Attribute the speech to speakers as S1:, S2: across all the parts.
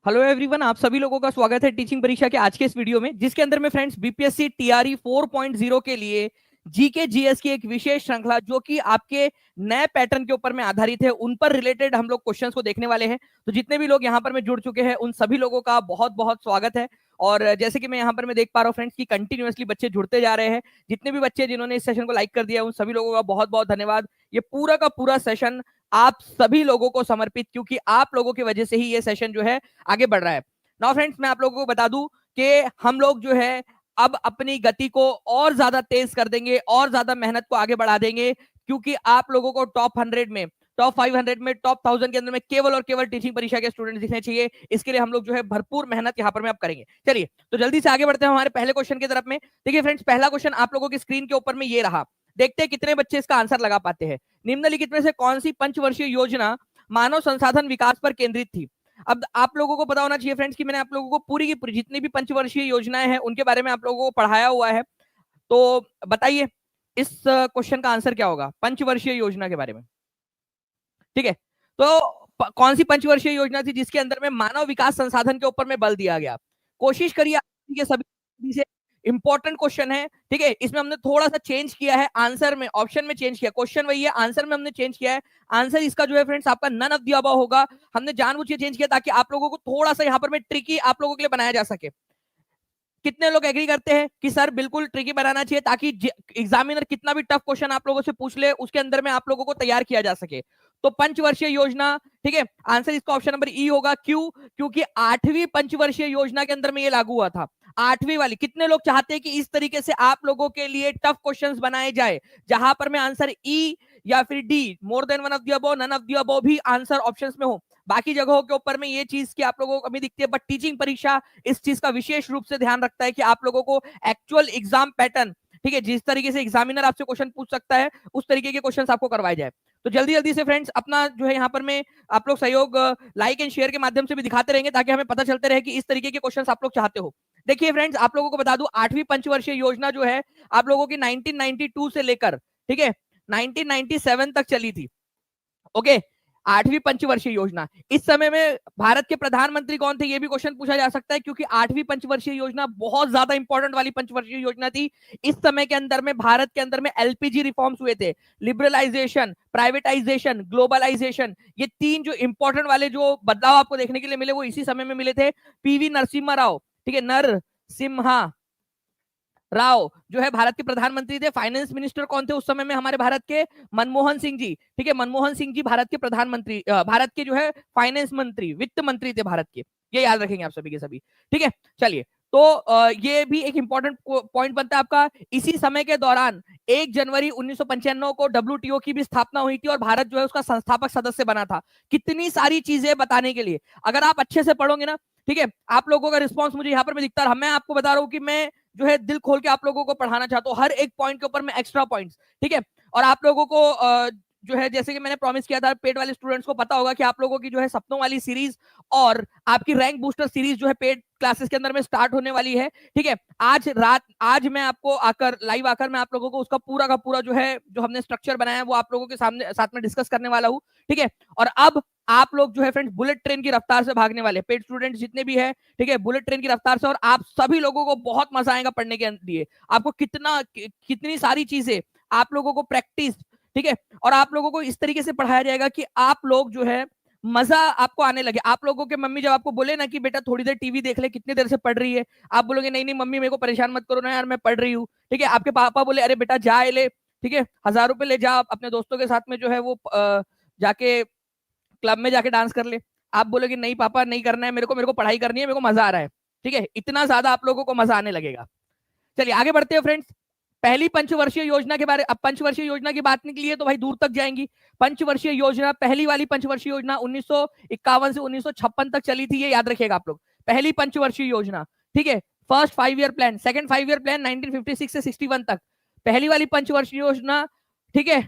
S1: Hello everyone, आप सभी लोगों का स्वागत है टीचिंग परीक्षा के आज के इस वीडियो में, जिसके अंदर में फ्रेंड्स बीपीएससी टीआरई 4.0 के लिए जीके जीएस की एक विशेष श्रृंखला जो कि आपके नए पैटर्न के ऊपर में आधारित है, उन पर रिलेटेड हम लोग क्वेश्चंस को देखने वाले हैं। तो जितने भी लोग यहाँ पर में जुड़ चुके हैं उन सभी लोगों का बहुत बहुत स्वागत है। और जैसे कि मैं यहाँ पर मैं देख पा रहा हूँ फ्रेंड्स की कंटिन्यूअसली बच्चे जुड़ते जा रहे हैं। जितने भी बच्चे जिन्होंने इस सेशन को लाइक कर दिया उन सभी लोगों का बहुत बहुत धन्यवाद। ये पूरा का पूरा सेशन आप सभी लोगों को समर्पित, क्योंकि आप लोगों की वजह से ही ये सेशन जो है आगे बढ़ रहा है। नाउ फ्रेंड्स, मैं आप लोगों को बता दूं कि हम लोग जो है अब अपनी गति को और ज्यादा तेज कर देंगे और ज्यादा मेहनत को आगे बढ़ा देंगे, क्योंकि आप लोगों को टॉप 100 में, टॉप 500 में, टॉप 1000 के अंदर में केवल और केवल टीचिंग परीक्षा के स्टूडेंट दिखने चाहिए। इसके लिए हम लोग जो है भरपूर मेहनत यहाँ पर में अब करेंगे। चलिए तो जल्दी से आगे बढ़ते हैं हमारे पहले क्वेश्चन की तरफ में। देखिए फ्रेंड्स, पहला क्वेश्चन आप लोगों की स्क्रीन के ऊपर में ये रहा। देखते हैं कितने बच्चे इसका आंसर लगा पाते हैं। निम्नलिखित में से कौन सी पंचवर्षीय योजना मानव संसाधन विकास पर केंद्रित थी? अब आप लोगों को पता होना चाहिए फ्रेंड्स कि मैंने आप लोगों को पूरी की पूरी जितनी भी पंचवर्षीय योजनाएं हैं उनके बारे में आप लोगों को पढ़ाया हुआ है। तो बताइए इस क्वेश्चन का आंसर क्या होगा पंचवर्षीय योजना के बारे में। ठीक है, तो कौन सी पंचवर्षीय योजना थी जिसके अंदर में मानव विकास संसाधन के ऊपर में बल दिया गया? कोशिश करिए ये सभी से इंपॉर्टेंट क्वेश्चन है। ठीक है, इसमें हमने थोड़ा सा चेंज किया है, आंसर में ऑप्शन में चेंज किया, क्वेश्चन वही है, आंसर में हमने चेंज किया है। आंसर इसका जो है फ्रेंड्स आपका नन ऑफ द अबव होगा। हमने जानबूझ के चेंज किया ताकि आप लोगों को थोड़ा सा यहाँ पर में ट्रिकी आप लोगों के लिए बनाया जा सके। कितने लोग एग्री करते हैं कि सर बिल्कुल ट्रिकी बनाना चाहिए ताकि एग्जामिनर कितना भी टफ क्वेश्चन आप लोगों से पूछ ले उसके अंदर में आप लोगों को तैयार किया जा सके? तो पंचवर्षीय योजना, ठीक है, आंसर इसका ऑप्शन नंबर ई होगा। क्यों? क्योंकि 8वीं पंचवर्षीय योजना के अंदर में ये लागू हुआ था। 8वीं वाली। कितने लोग चाहते हैं कि इस तरीके से आप लोगों के लिए टफ क्वेश्चंस बनाए जाए जहां पर में आंसर ई या फिर D, more than one of the above, none of the above भी आंसर ऑप्शंस में हो? बाकी जगहों के ऊपर में ये चीज की आप लोगों को कमी दिखती है, बट टीचिंग परीक्षा इस चीज का विशेष रूप से ध्यान रखता है कि आप लोगों को एक्चुअल एग्जाम पैटर्न, ठीक है, जिस तरीके से एग्जामिनर आपसे क्वेश्चन पूछ सकता है उस तरीके के क्वेश्चन आपको करवाए जाए। तो जल्दी जल्दी से फ्रेंड्स अपना जो है यहाँ पर में आप लोग सहयोग लाइक एंड शेयर के माध्यम से भी दिखाते रहेंगे ताकि हमें पता चलते रहे कि इस तरीके के क्वेश्चन आप लोग चाहते हो। देखिए फ्रेंड्स, आप लोगों को बता दूं 8वीं पंचवर्षीय योजना जो है आप लोगों की 1992 से लेकर, ठीक है, 1997 तक चली थी। ओके, 8वीं पंचवर्षीय योजना। इस समय में भारत के प्रधानमंत्री कौन थे ये भी क्वेश्चन पूछा जा सकता है, क्योंकि 8वीं पंचवर्षीय योजना बहुत ज्यादा इंपॉर्टेंट वाली पंचवर्षीय योजना थी। इस समय के अंदर में भारत के अंदर में एलपीजी रिफॉर्म्स हुए थे, लिबरलाइजेशन, प्राइवेटाइजेशन, ग्लोबलाइजेशन, ये तीन जो इंपॉर्टेंट वाले जो बदलाव आपको देखने के लिए मिले वो इसी समय में मिले थे। पीवी नरसिम्हा राव, ठीक है, नरसिम्हा राव जो है भारत के प्रधानमंत्री थे। फाइनेंस मिनिस्टर कौन थे उस समय में हमारे भारत के? मनमोहन सिंह जी, ठीक है, मनमोहन सिंह जी भारत के प्रधानमंत्री, भारत के जो है फाइनेंस मंत्री, वित्त मंत्री थे भारत के। ये याद रखेंगे आप सभी के सभी। ठीक है, चलिए तो ये भी एक इंपॉर्टेंट पॉइंट बनता है आपका। इसी समय के दौरान 1 जनवरी 1995 को डब्ल्यूटीओ की भी स्थापना हुई थी और भारत जो है उसका संस्थापक सदस्य बना था। कितनी सारी चीजें बताने के लिए अगर आप अच्छे से पढ़ोगे ना, ठीक है, आप लोगों का रिस्पॉन्स मुझे यहाँ पर भी दिखता है। मैं आपको बता रहा हूँ कि मैं जो है दिल खोल के आप लोगों को पढ़ाना चाहता हूँ, हर एक पॉइंट के ऊपर में एक्स्ट्रा पॉइंट्स, ठीक है। और आप लोगों को जो है जैसे कि मैंने प्रॉमिस किया था, पेड वाले स्टूडेंट्स को पता होगा कि आप लोगों की जो है सपनों वाली सीरीज और आपकी रैंक बूस्टर सीरीज जो है पेड क्लासेस के अंदर में स्टार्ट होने वाली है। ठीक है, आज मैं आपको आकर लाइव आकर मैं आप लोगों को उसका पूरा का पूरा जो है जो हमने स्ट्रक्चर बनाया है वो आप लोगों के सामने साथ में डिस्कस करने वाला हूँ। ठीक है, और अब आप लोग जो है फ्रेंड्स बुलेट ट्रेन की रफ्तार से भागने वाले पेड स्टूडेंट जितने भी है, ठीक है, बुलेट ट्रेन की रफ्तार से, और आप सभी लोगों को बहुत मजा आएगा पढ़ने के लिए। आपको कितनी सारी चीजें आप लोगों को प्रैक्टिस, ठीक है, और आप लोगों को इस तरीके से पढ़ाया जाएगा कि आप लोग जो है मजा आपको आने लगे। आप लोगों के मम्मी जब आपको बोले ना कि बेटा थोड़ी देर टीवी देख ले, कितनी देर से पढ़ रही है, आप बोलोगे नहीं नहीं मम्मी मेरे को परेशान मत करो ना यार, मैं पढ़ रही हूँ। ठीक है, आपके पापा बोले अरे बेटा जा ले, ठीक है, 1000 रुपए ले जा अपने दोस्तों के साथ में जो है वो जाके क्लब में जाके डांस कर ले। आप बोलोगे नहीं पापा नहीं करना है, मेरे को पढ़ाई करनी है, मेरे को मजा आ रहा है। ठीक है, इतना ज्यादा आप लोगों को मजा आने लगेगा। चलिए आगे बढ़ते हैं फ्रेंड्स। पहली पंचवर्षीय योजना के बारे, अब पंचवर्षीय योजना की बात निकली है तो भाई दूर तक जाएंगी। पंचवर्षीय योजना, पहली वाली पंचवर्षीय योजना 1951 से 1956 तक चली थी, ये याद रखिएगा आप लोग। पहली पंचवर्षीय योजना, ठीक है, first 5 year plan, second 5 year plan 1956 से 61 तक। पहली वाली पंचवर्षीय योजना, ठीक है,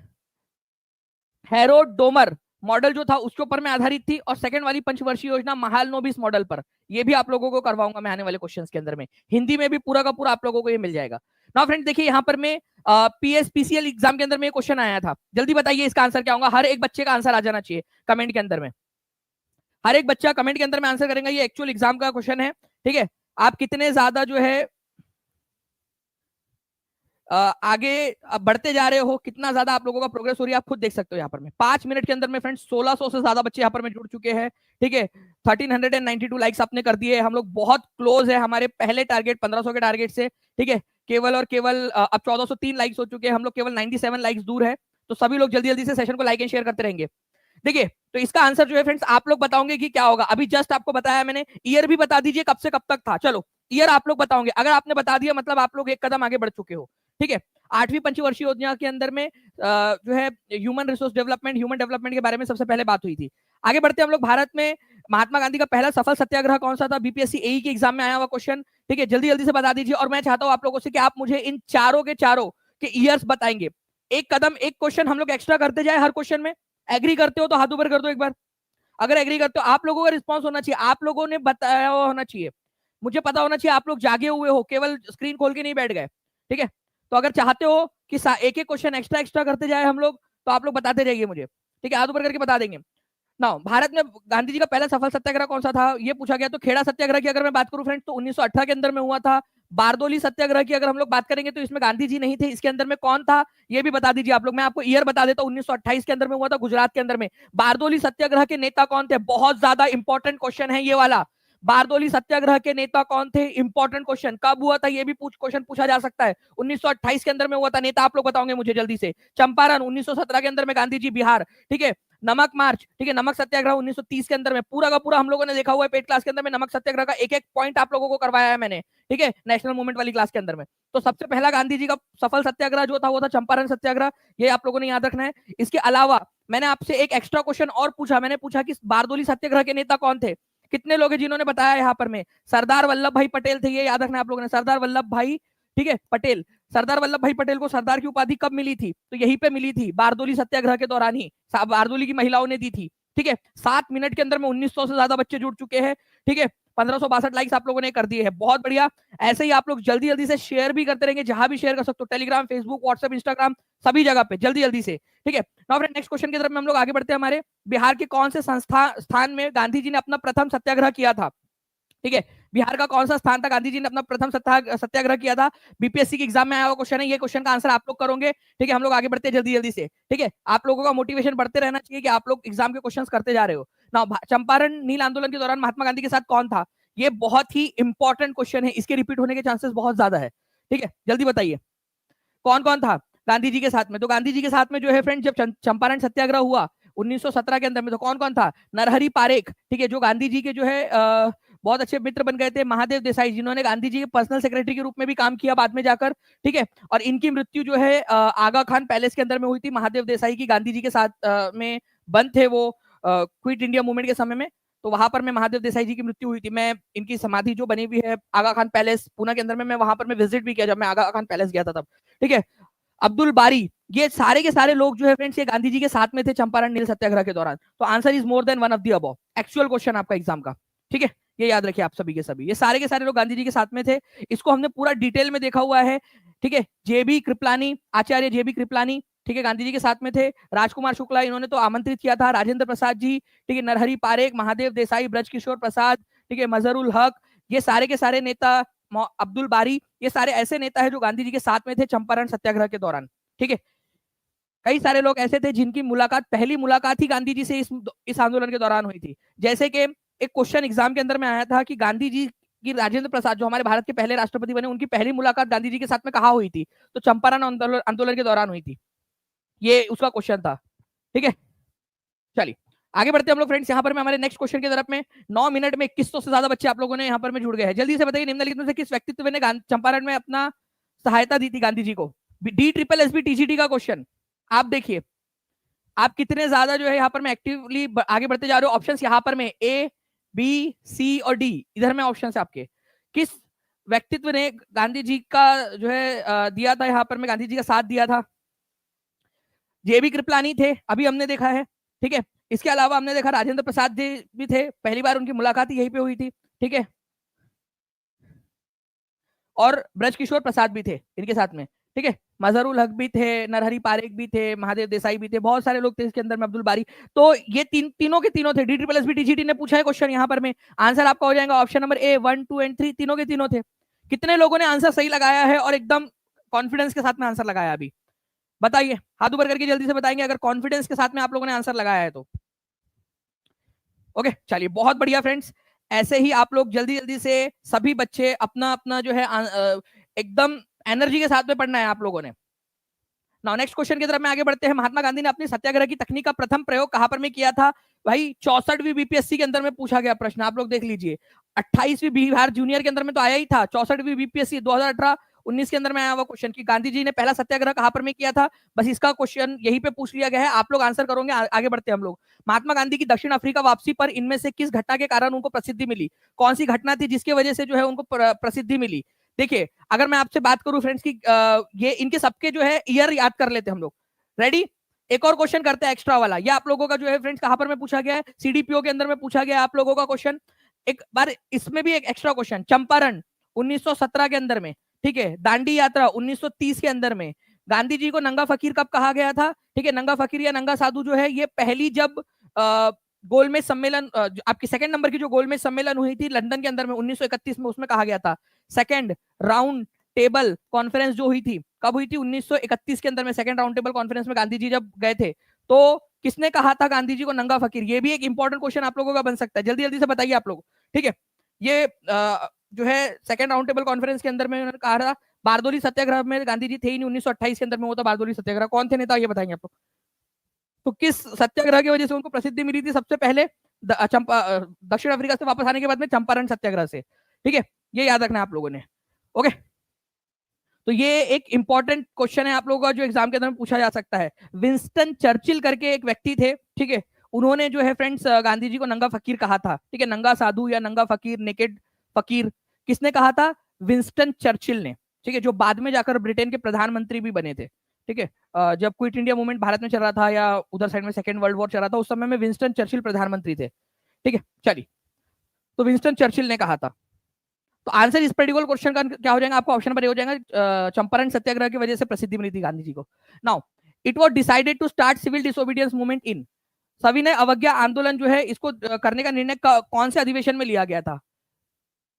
S1: हैरोल्ड डोमर मॉडल जो था उसके ऊपर में आधारित थी, और सेकंड वाली पंचवर्षीय योजना महालनोबिस मॉडल पर। ये भी आप लोगों को करवाऊंगा मैं आने वाले क्वेश्चंस के अंदर में, हिंदी में भी पूरा का पूरा आप लोगों को ये मिल जाएगा ना। फ्रेंड्स देखिए यहाँ पर में पीएसपीसीएल एग्जाम के अंदर में क्वेश्चन आया था, जल्दी बताइए इसका आंसर क्या होगा। हर एक बच्चे का आंसर आ जाना चाहिए कमेंट के अंदर में। हर एक बच्चा कमेंट के अंदर में आंसर करेंगे, ये एक्चुअल एग्जाम का क्वेश्चन है, ठीक है। आप कितने ज्यादा जो है आगे बढ़ते जा रहे हो, कितना ज्यादा आप लोगों का प्रोग्रेस हो रही है, आप खुद देख सकते हो यहाँ पर में 5 मिनट के अंदर में फ्रेंड्स 1600 से ज्यादा बच्चे यहाँ पर में जुड़ चुके हैं, ठीक है। 1392 लाइक्स आपने कर दिए, हम लोग बहुत क्लोज है हमारे पहले टारगेट 1500 के टारगेट से, ठीक है। केवल और केवल अब 1403 लाइक्स हो चुके हैं, हम लोग केवल 97 लाइक्स दूर है। तो सभी लोग जल्दी जल्दी से सेशन को लाइक एंड शेयर करते रहेंगे। देखिए, तो इसका आंसर जो है फ्रेंड्स आप लोग बताओगे कि क्या होगा। अभी जस्ट आपको बताया मैंने, ईयर भी बता दीजिए कब से कब तक था। चलो ईयर आप लोग बताओगे, अगर आपने बता दिया मतलब आप लोग एक कदम आगे बढ़ चुके हो, ठीक है। 8वीं पंचवर्षीय योजना के अंदर में जो है human resource development, human development के बारे में सबसे पहले बात हुई थी। आगे बढ़ते हम लोग, भारत में महात्मा गांधी का पहला सफल सत्याग्रह कौन सा था? बीपीएससी एई के एग्जाम में आया हुआ क्वेश्चन, ठीक है। जल्दी जल्दी से बता दीजिए, और मैं चाहता हूं आप लोगों से कि आप मुझे इन चारों के ईयर्स बताएंगे। एक कदम एक क्वेश्चन हम लोग एक्स्ट्रा करते जाए हर क्वेश्चन में। एग्री करते हो तो हाथ ऊपर कर दो एक बार, अगर एग्री करते हो। आप लोगों का रिस्पॉन्स होना चाहिए, आप लोगों ने बताया होना चाहिए, मुझे पता होना चाहिए आप लोग जागे हुए हो, केवल स्क्रीन खोल के नहीं बैठ गए, ठीक है। तो अगर चाहते हो कि एक एक क्वेश्चन एक्स्ट्रा एक्स्ट्रा करते जाए हम लोग, तो आप लोग बताते जाइए मुझे, ठीक है। हाथ ऊपर करके बता देंगे ना। भारत में गांधी जी का पहला सफल सत्याग्रह कौन सा था, ये पूछा गया। तो खेड़ा सत्याग्रह की अगर मैं बात करूं फ्रेंड्स, तो 1918 के अंदर में हुआ था। बारदोली सत्याग्रह की अगर हम लोग बात करेंगे, तो इसमें गांधी जी नहीं थे, इसके अंदर में कौन था ये भी बता दीजिए आप लोग। मैं आपको ईयर बता देता हूं, 1928 के अंदर में हुआ था, गुजरात के अंदर में। बारदोली सत्याग्रह के नेता कौन थे? बहुत ज्यादा इंपॉर्टेंट क्वेश्चन है ये वाला। बारदोली सत्याग्रह के नेता कौन थे? Important question. कब हुआ था ये भी क्वेश्चन पूछा जा सकता है। 1928 के अंदर में हुआ था। नेता आप लोग बताओगे मुझे जल्दी से। चंपारण 1917 के अंदर में गांधी जी बिहार, ठीक है। नमक मार्च, ठीक है, नमक सत्याग्रह 1930 के अंदर में पूरा का पूरा हम लोगों ने देखा हुआ है पेड क्लास के अंदर में। नमक सत्याग्रह का एक एक पॉइंट आप लोगों को करवाया है मैंने, ठीक है, नेशनल मूवमेंट वाली क्लास के अंदर में। तो सबसे पहला गांधी जी का सफल सत्याग्रह जो था वो था चंपारण सत्याग्रह, ये आप लोगों ने याद रखना है। इसके अलावा मैंने आपसे एक एक्स्ट्रा क्वेश्चन और पूछा, मैंने पूछा कि बारदोली सत्याग्रह के नेता कौन थे? कितने लोग हैं जिन्होंने बताया यहाँ पर में? सरदार वल्लभ भाई पटेल थे, ये याद रखना आप लोगों ने, सरदार वल्लभ भाई, ठीक है, पटेल। सरदार वल्लभ भाई पटेल को सरदार की उपाधि कब मिली थी? तो यहीं पे मिली थी, बारदोली सत्याग्रह के दौरान ही, बारदोली की महिलाओं ने दी थी, ठीक है। 7 मिनट के अंदर में 1900 से ज्यादा बच्चे जुड़ चुके हैं, ठीक है। 1562 लाइक्स आप लोगों ने कर दिए हैं, बहुत बढ़िया। ऐसे ही आप लोग जल्दी जल्दी से शेयर भी करते रहेंगे, जहां भी शेयर कर सकते हो, टेलीग्राम, फेसबुक, व्हाट्सएप, इंस्टाग्राम, सभी जगह पे जल्दी जल्दी से, ठीक है। नाउ फ्रेंड, नेक्स्ट क्वेश्चन की तरफ में हम लोग आगे बढ़ते हैं। हमारे बिहार के कौन से स्थान में गांधी जी ने अपना प्रथम सत्याग्रह किया था? ठीक है, बिहार का कौन सा स्थान था गांधी जी ने अपना प्रथम सत्याग्रह किया था? बीपीएससी के एग्जाम में आया हुआ क्वेश्चन है, ये क्वेश्चन का आंसर आप लोग करोगे, ठीक है। हम लोग आगे बढ़ते हैं जल्दी जल्दी से, ठीक है। आप लोगों का मोटिवेशन बढ़ते रहना चाहिए कि आप लोग एग्जाम के क्वेश्चंस करते जा रहे हो ना। चंपारण नील आंदोलन के दौरान महात्मा गांधी के साथ कौन था? ये बहुत ही इंपॉर्टेंट क्वेश्चन है, इसके रिपीट होने के चांसेस बहुत ज्यादा है, ठीक है। जल्दी बताइए कौन कौन था गांधी जी के साथ में? तो गांधी जी के साथ में जो है फ्रेंड, जब चंपारण सत्याग्रह हुआ 1917 के अंदर में, तो कौन कौन था? नरहरि पारेख, ठीक है, जो गांधी जी के जो है बहुत अच्छे मित्र बन गए थे। महादेव देसाई, जिन्होंने गांधी जी के पर्सनल सेक्रेटरी के रूप में भी काम किया बाद में जाकर, ठीक है। और इनकी मृत्यु जो है आगा खान पैलेस के अंदर में हुई थी। महादेव देसाई की गांधी जी के साथ में बंद थे वो क्विट इंडिया मूवमेंट के समय में, तो वहां पर में महादेव देसाई जी की मृत्यु हुई थी। मैं इनकी समाधि जो बनी हुई है आगा खान पैलेस पूना के अंदर में, मैं वहां पर मैं विजिट भी किया जब मैं आगा खान पैलेस गया था तब, ठीक है। अब्दुल बारी, ये सारे के सारे लोग जो है फ्रेंड्स, ये गांधी जी के साथ में थे चंपारण नील सत्याग्रह के दौरान। तो answer is more than one of the above, actual question आपका एग्जाम का, ठीक है। ये याद रखिए आप सभी के सभी, ये सारे के सारे लोग गांधी जी के साथ में थे। इसको हमने पूरा डिटेल में देखा हुआ है, ठीक है। जेबी कृपलानी, आचार्य जेबी कृपलानी, ठीक है, गांधी जी के साथ में थे। राजकुमार शुक्ला, इन्होंने तो आमंत्रित किया था। राजेंद्र प्रसाद जी, ठीक है, नरहरि पारेख, महादेव देसाई, ब्रजकिशोर प्रसाद, ठीक है, मजहरुल हक, ये सारे के सारे नेता, अब्दुल बारी, ये सारे ऐसे नेता है जो गांधी जी के साथ में थे चंपारण सत्याग्रह के दौरान, ठीक है। कई सारे लोग ऐसे थे जिनकी पहली मुलाकात ही गांधी जी से इस आंदोलन के दौरान हुई थी। जैसे कि एक क्वेश्चन एग्जाम के अंदर में आया था कि गांधी जी की राजेंद्र प्रसाद, जो हमारे भारत के पहले राष्ट्रपति बने, उनकी पहली मुलाकात गांधी जी के साथ में कहाँ हुई थी? तो चंपारण आंदोलन के दौरान हुई थी, ये उसका क्वेश्चन था, ठीक है। चलिए आगे बढ़ते हैं हम लोग फ्रेंड्स, यहाँ पर मैं हमारे नेक्स्ट क्वेश्चन की तरफ में। 9 मिनट में 2100 से ज्यादा बच्चे आप लोगों ने यहाँ पर में जुड़ गए हैं। जल्दी से बताइए, निम्नलिखित में से किस व्यक्तित्व ने चंपारण में अपना सहायता दी थी गांधी जी को? DSSB TGT का क्वेश्चन। आप देखिए आप कितने ज्यादा जो है यहाँ पर मैं एक्टिवली आगे बढ़ते जा रहे हो। ऑप्शंस यहाँ पर में A, B, C और D, इधर में ऑप्शन है आपके। किस व्यक्तित्व ने गांधी जी का जो है दिया था यहाँ पर में, गांधी जी का साथ दिया था? जेबी कृपलानी थे, अभी हमने देखा है, ठीक है। इसके अलावा हमने देखा राजेंद्र प्रसाद जी भी थे, पहली बार उनकी मुलाकात यहीं पे हुई थी, ठीक है। और ब्रजकिशोर प्रसाद भी थे इनके साथ में, ठीक है, मजहरुल हक भी थे, नरहरि पारेख भी थे, महादेव देसाई भी थे, बहुत सारे लोग थे इसके अंदर में, अब्दुल बारी। तो ये तीनों के तीनों थे। DSSB TGT ने पूछा है क्वेश्चन यहाँ पर में, आंसर आपका हो जाएगा ऑप्शन नंबर ए, 1, 2 एंड 3, तीनों के तीनों थे। कितने लोगों ने आंसर सही लगाया है और एकदम कॉन्फिडेंस के साथ में आंसर लगाया अभी? बताइए, हाथ ऊपर करके जल्दी से बताएंगे अगर कॉन्फिडेंस के साथ में आप लोगों ने आंसर लगाया है तो। ओके, चलिए बहुत बढ़िया फ्रेंड्स, ऐसे ही आप लोग जल्दी जल्दी से सभी बच्चे अपना अपना जो है एकदम एनर्जी के साथ में पढ़ना है आप लोगों ने। नाउ नेक्स्ट क्वेश्चन की तरफ में आगे बढ़ते हैं। महात्मा गांधी ने अपनी सत्याग्रह की तकनीक का प्रथम प्रयोग कहां पर में किया था? भाई 64वीं बीपीएससी के अंदर में पूछा गया प्रश्न, आप लोग देख लीजिए। 28वीं बिहार जूनियर के अंदर में तो आया ही था, 64वीं बीपीएससी 2018-19 के अंदर में आया हुआ क्वेश्चन कि गांधी जी ने पहला सत्याग्रह कहां पर में किया था। बस इसका क्वेश्चन यहीं पे पूछ लिया गया है, आप लोग आंसर करोगे। आगे बढ़ते हैं हम लोग। महात्मा गांधी की दक्षिण अफ्रीका वापसी पर इनमें से किस घटना के कारण उनको प्रसिद्धि मिली? कौन सी घटना थी जिसकी वजह से जो है उनको प्रसिद्धि मिली? देखिए, अगर मैं आपसे बात करूं फ्रेंड्स की ये इनके सबके जो है ईयर याद कर लेते हैं हम लोग। रेडी? एक और क्वेश्चन करते हैं एक्स्ट्रा वाला। ये आप लोगों का जो है फ्रेंड्स कहां पर में पूछा गया है? सीडीपीओ के अंदर में पूछा गया है आप लोगों का क्वेश्चन। एक बार इसमें भी एक एक्स्ट्रा क्वेश्चन, चंपारण 1917 के अंदर में, ठीक है। दांडी यात्रा 1930 के अंदर में। गांधी जी को नंगा फकीर कब कहा गया था? ठीक है, नंगा फकीर या नंगा साधु जो है ये पहली जब गोलमेज सम्मेलन, आपकी सेकंड नंबर की जो गोलमेज सम्मेलन हुई थी लंदन के अंदर में 1931 में, उसमें कहा गया था। सेकंड राउंड टेबल कॉन्फ्रेंस जो हुई थी कब हुई थी? 1931 के अंदर में, सेकंड राउंड टेबल कॉन्फ्रेंस में गांधी जी जब गए थे तो किसने कहा था गांधी जी को नंगा फकीर? ये भी एक इंपॉर्टेंट क्वेश्चन आप लोगों का बन सकता है, जल्दी जल्दी से बताइए आप लोग। ठीक है, ये जो है सेकंड राउंड टेबल कॉन्फ्रेंस के अंदर में उन्होंने कहा था। बारदोली सत्याग्रह में गांधी जी थे ही नहीं, 1928 के अंदर में हुआ था बारदोली सत्याग्रह। कौन थे नेता ये बताएंगे आप लोग? तो किस सत्याग्रह की वजह से उनको प्रसिद्धि मिली थी सबसे पहले? दक्षिण अफ्रीका से वापस आने के बाद में चंपारण सत्याग्रह से। ठीक है, ये याद रखना है आप लोगों ने। ओके, तो ये एक इंपॉर्टेंट क्वेश्चन है आप लोगों का जो एग्जाम के अंदर पूछा जा सकता है। विंस्टन चर्चिल करके एक व्यक्ति थे, ठीक है, उन्होंने जो है फ्रेंड्स गांधी जी को नंगा फकीर कहा था। ठीक है, नंगा साधु या नंगा फकीर, नेकेड फकीर, किसने कहा था? विंस्टन चर्चिल ने। ठीक है, जो बाद में जाकर ब्रिटेन के प्रधानमंत्री भी बने थे। ठीक है, जब क्विट इंडिया मूवमेंट भारत में चल रहा था या उधर साइड में सेकेंड वर्ल्ड वॉर चल रहा था, उस समय में विंस्टन चर्चिल प्रधानमंत्री थे। ठीक है, चलिए, तो विंस्टन चर्चिल ने कहा था। तो आंसर इस पर्टिकुलर क्वेश्चन का क्या हो जाएगा? आपको ऑप्शन पर हो जाएगा चंपारण सत्याग्रह की वजह से प्रसिद्धि मिली थी गांधी जी को। Now it was decided to start civil disobedience movement in, सविनय अवज्ञा आंदोलन जो है इसको करने का निर्णय कौन से अधिवेशन में लिया गया था?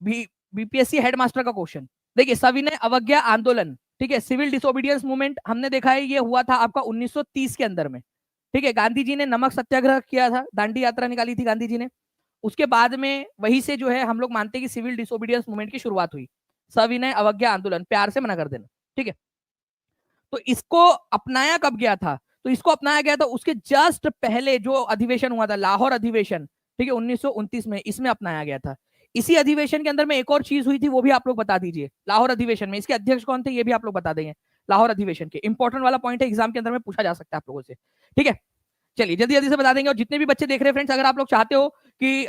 S1: बीपीएससी हेडमास्टर का क्वेश्चन। देखिए, सविनय अवज्ञा आंदोलन, ठीक है, सिविल डिसोबीडियंस मूवमेंट हमने देखा है ये हुआ था आपका 1930 के अंदर में। ठीक है, गांधी जी ने नमक सत्याग्रह किया था, दांडी यात्रा निकाली थी गांधी जी ने। उसके बाद में वहीं से जो है हम लोग मानते हैं कि सिविल डिसोबीडियंस मूवमेंट की शुरुआत हुई। सविनय अवज्ञा आंदोलन, प्यार से मना कर देना। ठीक है, तो इसको अपनाया कब गया था? तो इसको अपनाया गया था उसके जस्ट पहले जो अधिवेशन हुआ था, लाहौर अधिवेशन, ठीक है, 1929 में, इसमें अपनाया गया था। इसी अधिवेशन के अंदर में एक और चीज हुई थी, वो भी आप लोग बता दीजिए। लाहौर अधिवेशन में इसके अध्यक्ष कौन थे ये भी आप लोग बता देंगे। लाहौर अधिवेशन के इंपॉर्टेंट वाला पॉइंट है, एग्जाम के अंदर में पूछा जा सकता है आप लोगों से। ठीक है, चलिए जल्दी जल्दी से बता देंगे। और जितने भी बच्चे देख रहे हैं फ्रेंड्स, अगर आप लोग चाहते हो कि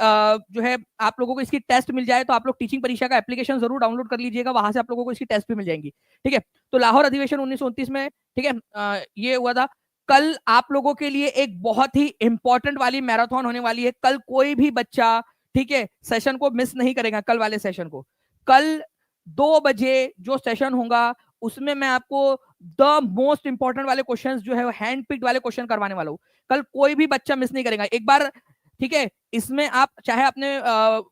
S1: जो है आप लोगों को इसकी टेस्ट मिल जाए तो आप लोग टीचिंग परीक्षा का एप्लीकेशन जरूर डाउनलोड कर लीजिएगा, वहां से आप लोगों को इसकी टेस्ट भी मिल जाएंगी। ठीक है, तो लाहौर अधिवेशन 1929 में, ठीक है, ये हुआ था। कल आप लोगों के लिए एक बहुत ही इंपॉर्टेंट वाली मैराथन होने वाली है। कल कोई भी बच्चा, ठीक है, सेशन को मिस नहीं करेगा, कल वाले सेशन को। कल 2 बजे जो सेशन होगा उसमें मैं आपको द मोस्ट इंपॉर्टेंट वाले क्वेश्चंस जो है हैंड पिक्ड वाले क्वेश्चन करवाने वाला हूं। कल कोई भी बच्चा मिस नहीं करेगा एक बार। ठीक है, इसमें आप चाहे अपने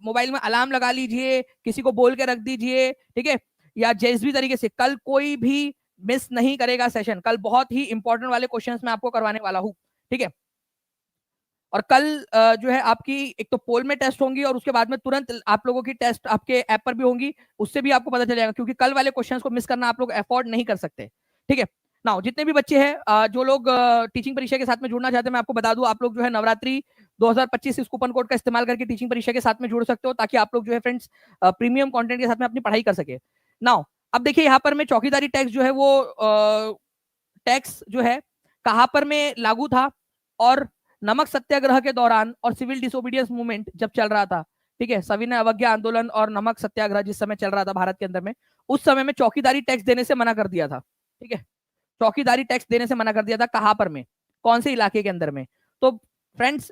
S1: मोबाइल में अलार्म लगा लीजिए, किसी को बोल के रख दीजिए, ठीक है, या जिस भी तरीके से, कल कोई भी मिस नहीं करेगा सेशन। कल बहुत ही इंपॉर्टेंट वाले क्वेश्चंस मैं आपको करवाने वाला हूं। ठीक है, और कल जो है आपकी एक तो पोल में टेस्ट होंगी और उसके बाद में तुरंत आप लोगों की टेस्ट आपके ऐप पर भी होंगी, उससे भी आपको पता चल जाएगा, क्योंकि कल वाले क्वेश्चंस को मिस करना आप लोग अफोर्ड नहीं कर सकते। ठीक है, नाउ जितने भी बच्चे हैं जो लोग टीचिंग परीक्षा के साथ में जुड़ना चाहते हैं, मैं आपको बता दूं, आप लोग जो है नवरात्रि 2025 इस कूपन कोड का इस्तेमाल करके टीचिंग परीक्षा के साथ में जुड़ सकते हो, ताकि आप लोग जो है फ्रेंड्स प्रीमियम कंटेंट के साथ में अपनी पढ़ाई कर सके। नाउ अब देखिए, यहाँ पर में चौकीदारी टैक्स जो है वो टैक्स जो है कहां पर में लागू था? और नमक सत्याग्रह के दौरान और सिविल डिसोबीडियंस मूवमेंट जब चल रहा था, ठीक है, सविनय अवज्ञा आंदोलन और नमक सत्याग्रह जिस समय चल रहा था भारत के अंदर में, उस समय में चौकीदारी टैक्स देने से मना कर दिया था। ठीक है, चौकीदारी टैक्स देने से मना कर दिया था, कहां पर में, कौन से इलाके के अंदर में? तो फ्रेंड्स,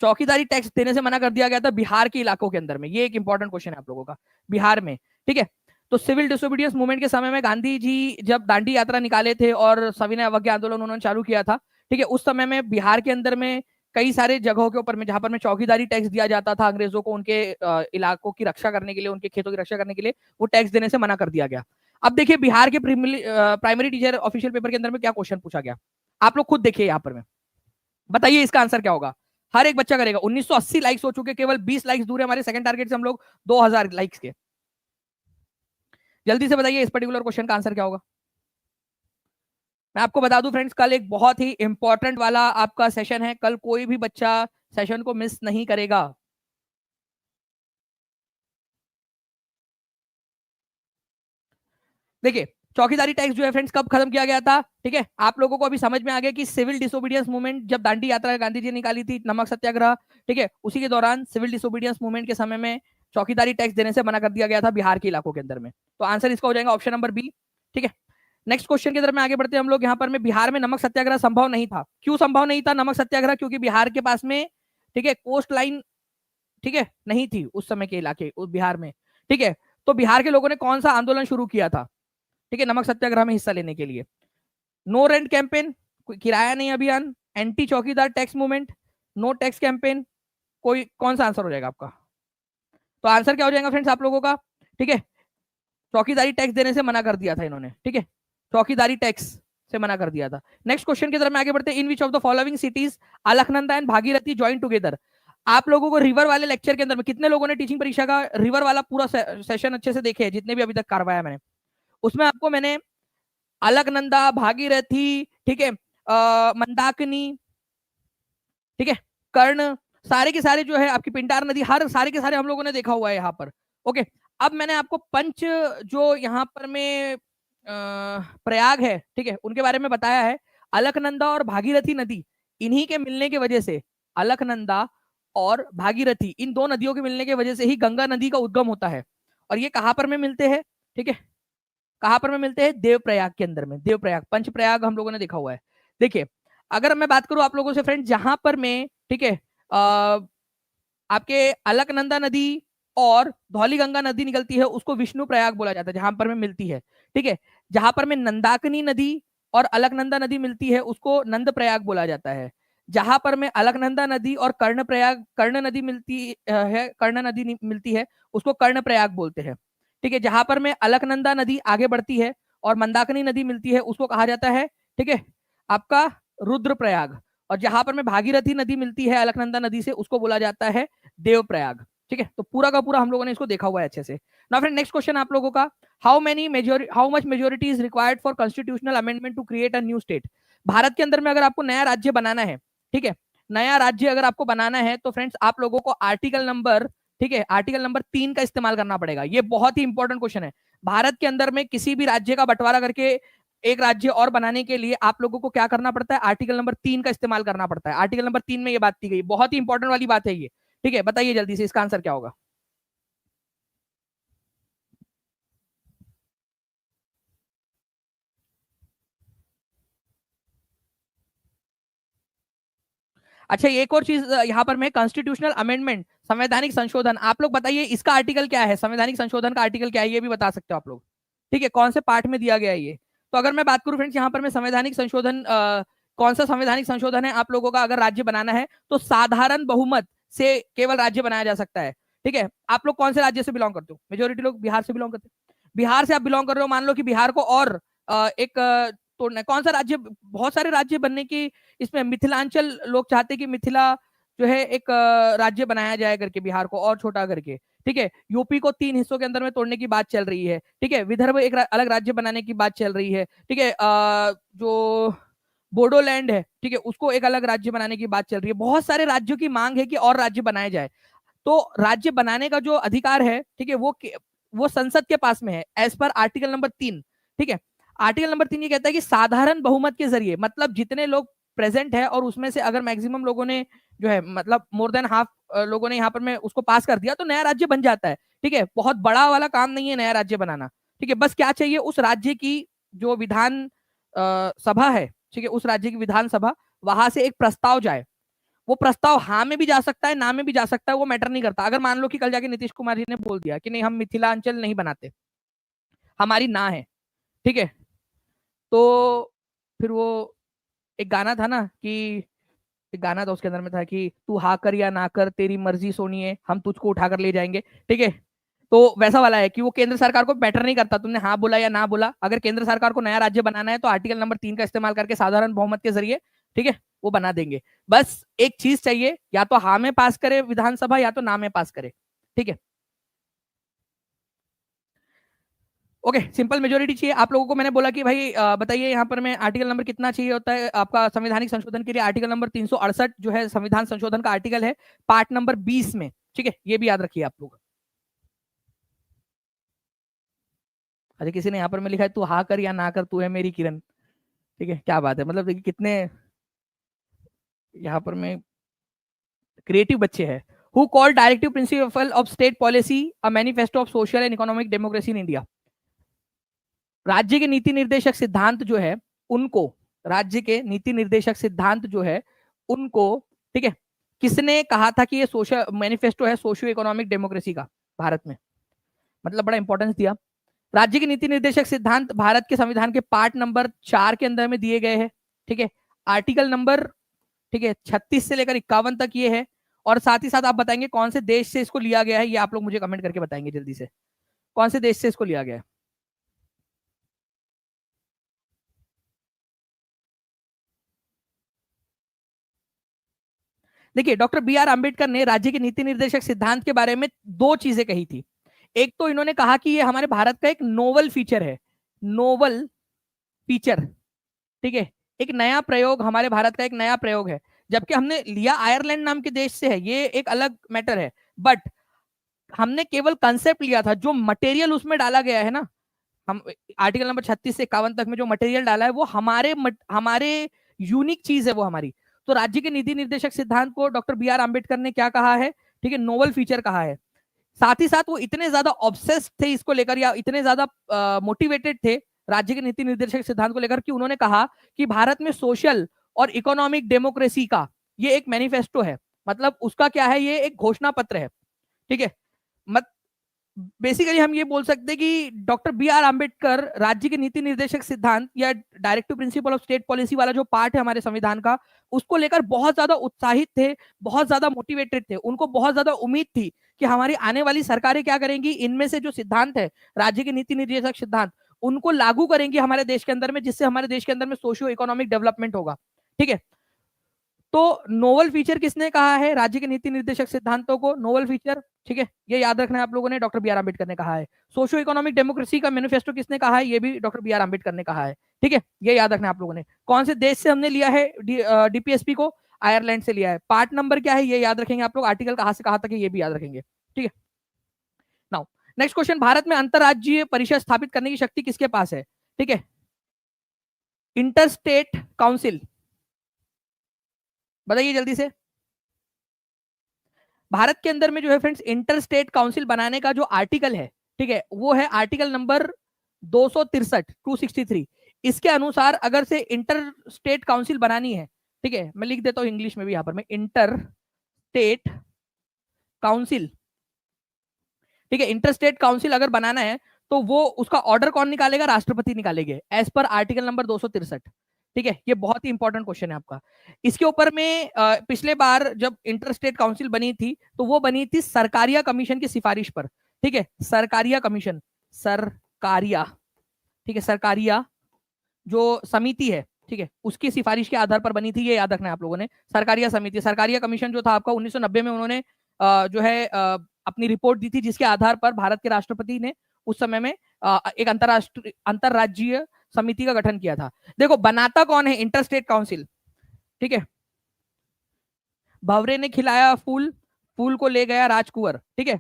S1: चौकीदारी टैक्स देने से मना कर दिया गया था बिहार के इलाकों के अंदर में। ये एक इंपॉर्टेंट क्वेश्चन है आप लोगों का, बिहार में। ठीक है, तो सिविल डिसोबीडियंस मूवमेंट के समय में गांधी जी जब दांडी यात्रा निकाले थे और सविनय अवज्ञा आंदोलन उन्होंने चालू किया था, ठीक है, उस समय में बिहार के अंदर में कई सारे जगहों के ऊपर में जहां पर में चौकीदारी टैक्स दिया जाता था अंग्रेजों को, उनके इलाकों की रक्षा करने के लिए, उनके खेतों की रक्षा करने के लिए वो टैक्स देने से मना कर दिया गया। अब देखिए बिहार के प्राइमरी टीचर ऑफिशियल पेपर के अंदर में क्या क्वेश्चन पूछा गया, आप लोग खुद देखिए यहाँ पर में, बताइए इसका आंसर क्या होगा। हर एक बच्चा करेगा। 1980 लाइक्स हो चुके, केवल 20 लाइक्स दूर है हमारे सेकंड टारगेट से हम लोग 2000 लाइक्स के। जल्दी से बताइए इस पर्टिकुलर क्वेश्चन का आंसर क्या होगा। मैं आपको बता दूं फ्रेंड्स, कल एक बहुत ही इंपॉर्टेंट वाला आपका सेशन है, कल कोई भी बच्चा सेशन को मिस नहीं करेगा। देखिए चौकीदारी टैक्स जो है फ्रेंड्स कब खत्म किया गया था, ठीक है, आप लोगों को अभी समझ में आ गया कि सिविल डिसोबीडियंस मूवमेंट जब दांडी यात्रा गांधी जी ने निकाली थी, नमक सत्याग्रह, ठीक है, उसी के दौरान सिविल डिसोबीडियंस मूवमेंट के समय में चौकीदारी टैक्स देने से मना कर दिया गया था बिहार के इलाकों के अंदर में। तो आंसर इसका हो जाएगा ऑप्शन नंबर बी, ठीक है। नेक्स्ट क्वेश्चन की तरफ में आगे बढ़ते हैं हम लोग। यहाँ पर में बिहार में नमक सत्याग्रह संभव नहीं था। क्यों संभव नहीं था नमक सत्याग्रह? क्योंकि बिहार के पास में, ठीक है, कोस्ट लाइन, ठीक है, नहीं थी उस समय के इलाके उस बिहार में, ठीक है। तो बिहार के लोगों ने कौन सा आंदोलन शुरू किया था, ठीक है, नमक सत्याग्रह में हिस्सा लेने के लिए? नो रेंट कैंपेन, कोई किराया नहीं अभियान, anti chowkidar tax movement, no tax campaign, कोई कौन सा आंसर हो जाएगा आपका? तो आंसर क्या हो जाएगा फ्रेंड्स आप लोगों का, ठीक है, चौकीदारी टैक्स देने से मना कर दिया था इन्होंने, ठीक है, चौकीदारी टैक्स से मना कर दिया था। नेक्स्ट क्वेश्चन की तरफ में आगे बढ़ते हैं। In which of the following cities Alaknanda and Bhagirathi join together? आप लोगों को रिवर वाले लेक्चर के अंदर में कितने लोगों ने टीचिंग परीक्षा का रिवर वाला पूरा सेशन अच्छे से देखे हैं, जितने भी अभी तक करवाया मैंने, उसमें आपको मैंने अलकनंदा, भागीरथी, ठीक है, मंदाकिनी, ठीक है, कर्ण, सारे के सारे जो है आपकी पिंडार नदी, हर सारे के सारे हम लोगों ने देखा हुआ है यहाँ पर। ओके, अब मैंने आपको पंच जो यहाँ पर में प्रयाग है, ठीक है, उनके बारे में बताया है। अलकनंदा और भागीरथी नदी, इन्हीं के मिलने की वजह से, अलकनंदा और भागीरथी, इन दो नदियों के मिलने की वजह से ही गंगा नदी का उद्गम होता है। और ये कहां पर में मिलते हैं, ठीक है, कहां पर में मिलते हैं? देवप्रयाग के अंदर में। देवप्रयाग, पंचप्रयाग हम लोगों ने देखा हुआ है। देखिए अगर मैं बात करूं आप लोगों से फ्रेंड, जहां पर में, ठीक है, आपके अलकनंदा नदी और धौलीगंगा नदी निकलती है, उसको विष्णु प्रयाग बोला जाता है, जहां पर में मिलती है, ठीक है। जहां पर में नंदाकिनी नदी और अलकनंदा नदी मिलती है, उसको नंद प्रयाग बोला जाता है। जहां पर में अलकनंदा नदी और कर्ण प्रयाग, कर्ण नदी मिलती है, कर्ण नदी मिलती है, उसको कर्ण प्रयाग बोलते हैं, ठीक है। जहां पर में अलकनंदा नदी आगे बढ़ती है और मंदाकिनी नदी मिलती है, उसको कहा जाता है, ठीक है, आपका रुद्रप्रयाग। और जहां पर में भागीरथी नदी मिलती है अलकनंदा नदी से, उसको बोला जाता है देवप्रयाग, ठीक है। तो पूरा का पूरा हम लोगों ने इसको देखा हुआ है अच्छे से। नाउ फ्रेंड नेक्स्ट क्वेश्चन आप लोगों का, how much majority is required for constitutional amendment to create a new state? Bharat के अंदर में अगर आपको नया राज्य बनाना है, ठीक है, नया राज्य अगर आपको बनाना है, तो फ्रेंड्स आप लोगों को आर्टिकल नंबर, ठीक है, आर्टिकल नंबर 3 का इस्तेमाल करना पड़ेगा। ये बहुत ही इंपॉर्टेंट क्वेश्चन है। भारत के अंदर में किसी भी राज्य का बंटवारा करके एक राज्य और बनाने के लिए आप लोगों को क्या करना पड़ता है? आर्टिकल नंबर 3 का इस्तेमाल करना पड़ता है। आर्टिकल नंबर 3 में ये बात की गई, बहुत ही इंपॉर्टेंट वाली बात है ये, ठीक है। बताइए जल्दी से इसका आंसर क्या होगा। अच्छा एक और चीज यहाँ पर मैं, कॉन्स्टिट्यूशनल अमेंडमेंट, संवैधानिक संशोधन, आप लोग बताइए इसका आर्टिकल क्या है, संवैधानिक संशोधन का आर्टिकल क्या है, ये भी बता सकते हो आप लोग, ठीक है, कौन से पार्ट में दिया गया है ये। तो अगर मैं बात करूं फ्रेंड्स, यहाँ पर मैं संवैधानिक संशोधन, कौन सा संवैधानिक संशोधन है आप लोगों का, अगर राज्य बनाना है तो साधारण बहुमत से केवल राज्य बनाया जा सकता है, ठीक है। आप लोग कौन से राज्य से बिलोंग करते हो? मेजोरिटी लोग बिहार से बिलोंग करते हैं। बिहार से आप बिलोंग कर रहे हो, मान लो कि बिहार को और एक तोड़ना है, कौन सा राज्य, बहुत सारे राज्य बनने की इसमें मिथिलांचल लोग चाहते हैं कि मिथिला जो है एक राज्य बनाया जाए करके, बिहार को और छोटा करके, ठीक है। यूपी को 3 हिस्सों के अंदर में तोड़ने की बात चल रही है, ठीक है। विदर्भ एक अलग राज्य बनाने की बात चल रही है, ठीक है। जो बोडोलैंड है, ठीक है, उसको एक अलग राज्य बनाने की बात चल रही है। बहुत सारे राज्यों की मांग है कि और राज्य बनाए जाए। तो राज्य बनाने का जो अधिकार है, ठीक है, वो संसद के पास में है, एज पर आर्टिकल नंबर 3, ठीक है। आर्टिकल नंबर 3 ये कहता है कि साधारण बहुमत के जरिए, मतलब जितने लोग प्रेजेंट है और उसमें से अगर मैक्सिमम लोगों ने जो है, मतलब मोर देन हाफ लोगों ने यहाँ पर में उसको पास कर दिया, तो नया राज्य बन जाता है, ठीक है। बहुत बड़ा वाला काम नहीं है नया राज्य बनाना, ठीक है। बस क्या चाहिए, उस राज्य की जो विधान सभा है, ठीक है, उस राज्य की विधानसभा, वहां से एक प्रस्ताव जाए। वो प्रस्ताव हाँ में भी जा सकता है, ना में भी जा सकता है, वो मैटर नहीं करता। अगर मान लो कि कल जाके नीतीश कुमार जी ने बोल दिया कि नहीं हम मिथिलांचल नहीं बनाते, हमारी ना है, ठीक है। तो फिर वो एक गाना था ना कि, एक गाना था उसके अंदर में था कि तू हाँ कर या ना कर तेरी मर्जी सोनिए हम तुझको उठाकर ले जाएंगे, ठीक है। तो वैसा वाला है कि वो केंद्र सरकार को मैटर नहीं करता तुमने हाँ बोला या ना बोला, अगर केंद्र सरकार को नया राज्य बनाना है तो आर्टिकल नंबर 3 का इस्तेमाल करके साधारण बहुमत के जरिए, ठीक है, वो बना देंगे। बस एक चीज चाहिए, या तो हाँ में पास करे विधानसभा या तो ना में पास करे, ठीक है। ओके, सिंपल मेजोरिटी चाहिए आप लोगों को। मैंने बोला कि भाई बताइए यहाँ पर मैं आर्टिकल नंबर कितना चाहिए होता है आपका संवैधानिक संशोधन के लिए। आर्टिकल नंबर 368 जो है संविधान संशोधन का आर्टिकल है, पार्ट नंबर 20 में, ठीक है, ये भी याद रखिए आप लोग। अरे किसी ने यहाँ पर में लिखा है तू हाँ कर या ना कर तू है मेरी किरण, ठीक है, क्या बात है, मतलब देखिए कितने यहाँ पर में क्रिएटिव बच्चे हैं। Who call directive principle of state policy a manifesto of social and economic democracy in India. राज्य के नीति निर्देशक सिद्धांत जो है उनको, राज्य के नीति निर्देशक सिद्धांत जो है उनको, ठीक है, किसने कहा था कि ये सोशल मैनिफेस्टो है सोशियो इकोनॉमिक डेमोक्रेसी का भारत में, मतलब बड़ा इंपॉर्टेंस दिया। राज्य के नीति निर्देशक सिद्धांत भारत के संविधान के पार्ट नंबर 4 के अंदर में दिए गए हैं, ठीक है, आर्टिकल नंबर, ठीक है, 36 से लेकर 51 तक ये है। और साथ ही साथ आप बताएंगे कौन से देश से इसको लिया गया है, ये आप लोग मुझे कमेंट करके बताएंगे जल्दी से, कौन से देश से इसको लिया गया है। देखिए डॉक्टर बी आर अंबेडकर ने राज्य के नीति निर्देशक सिद्धांत के बारे में दो चीजें कही थी। एक तो इन्होंने कहा कि ये हमारे भारत का एक नोवल फीचर है, नोवल फीचर, ठीक है, एक नया प्रयोग, हमारे भारत का एक नया प्रयोग है। जबकि हमने लिया आयरलैंड नाम के देश से है, ये एक अलग मैटर है, बट हमने केवल कंसेप्ट लिया था, जो मटेरियल उसमें डाला गया है ना, हम आर्टिकल नंबर 36 से 51 तक में जो मटेरियल डाला है वो हमारे यूनिक चीज है वो हमारी। तो राज्य के नीति निर्देशक सिद्धांत को डॉक्टर बी आर अम्बेडकर ने क्या कहा है, ठीक है, नोवल फीचर कहा है। साथ ही साथ वो इतने ज्यादा ऑब्सेस्ड थे इसको लेकर, या इतने ज्यादा मोटिवेटेड थे राज्य के नीति निर्देशक सिद्धांत को लेकर, कि उन्होंने कहा कि भारत में सोशल और इकोनॉमिक डेमोक्रेसी का ये एक मैनिफेस्टो है, मतलब उसका क्या है, ये एक घोषणा पत्र है, ठीक है। मत बेसिकली हम ये बोल सकते हैं कि डॉक्टर बी आर आम्बेडकर राज्य के नीति निर्देशक सिद्धांत या directive principle of state policy वाला जो पार्ट है हमारे संविधान का, उसको लेकर बहुत ज्यादा उत्साहित थे, बहुत ज्यादा मोटिवेटेड थे। उनको बहुत ज्यादा उम्मीद थी कि हमारी आने वाली सरकारें क्या करेंगी, इनमें से जो सिद्धांत है राज्य के नीति निर्देशक सिद्धांत, उनको लागू करेंगी हमारे देश के अंदर में, जिससे हमारे देश के अंदर में सोशियो इकोनॉमिक डेवलपमेंट होगा, ठीक है। तो नोवल फीचर किसने कहा है राज्य के नीति निर्देशक सिद्धांतों को, नोवल फीचर, ठीक है, ये याद रखना है आप लोगों ने, डॉक्टर बी आर अम्बेडकर ने कहा है। सोशियो इकोनॉमिक डेमोक्रेसी का मैनिफेस्टो किसने कहा है, ये भी डॉक्टर बी आर अम्बेडकर ने कहा है, ठीक है, ये याद रखना है आप लोगों ने। कौन से देश से हमने लिया है डीपीएसपी को, आयरलैंड से लिया है। पार्ट नंबर क्या है ये याद रखेंगे आप लोग, आर्टिकल कहां से कहां तक है ये भी याद रखेंगे, ठीक है। नाउ नेक्स्ट क्वेश्चन, भारत में अंतरराज्यीय परिषद स्थापित करने की शक्ति किसके पास है, ठीक है, इंटर स्टेट काउंसिल, बताइए जल्दी से। भारत के अंदर में जो है फ्रेंड्स इंटर स्टेट काउंसिल बनाने का जो आर्टिकल है, ठीक है, वो है आर्टिकल नंबर 263, 263। इसके अनुसार अगर से इंटर स्टेट काउंसिल बनानी है, ठीक है, मैं लिख देता हूं इंग्लिश में भी यहां पर, मैं इंटर स्टेट काउंसिल, ठीक है, इंटर स्टेट काउंसिल अगर बनाना है तो वो उसका ऑर्डर कौन निकालेगा, राष्ट्रपति निकालेंगे, एज पर आर्टिकल नंबर 263, ठीक है। ये बहुत ही इंपॉर्टेंट क्वेश्चन है आपका। इसके ऊपर में पिछले बार जब इंटर स्टेट काउंसिल बनी थी तो वो बनी थी सरकारिया कमीशन की सिफारिश पर, ठीक है, सरकारिया कमीशन, सरकारिया, ठीक है, सरकारिया जो समिति है, ठीक है, उसकी सिफारिश के आधार पर बनी थी, ये याद रखना है आप लोगों ने। सरकारिया समिति, सरकारिया कमीशन जो था आपका 1990 में उन्होंने जो है अपनी रिपोर्ट दी थी, जिसके आधार पर भारत के राष्ट्रपति ने उस समय में एक अंतरराज्यीय समिति का गठन किया था। देखो बनाता कौन है इंटर स्टेट काउंसिल, ठीक है, भवरे ने खिलाया फूल, फूल को ले गया राजकुंवर, ठीक है।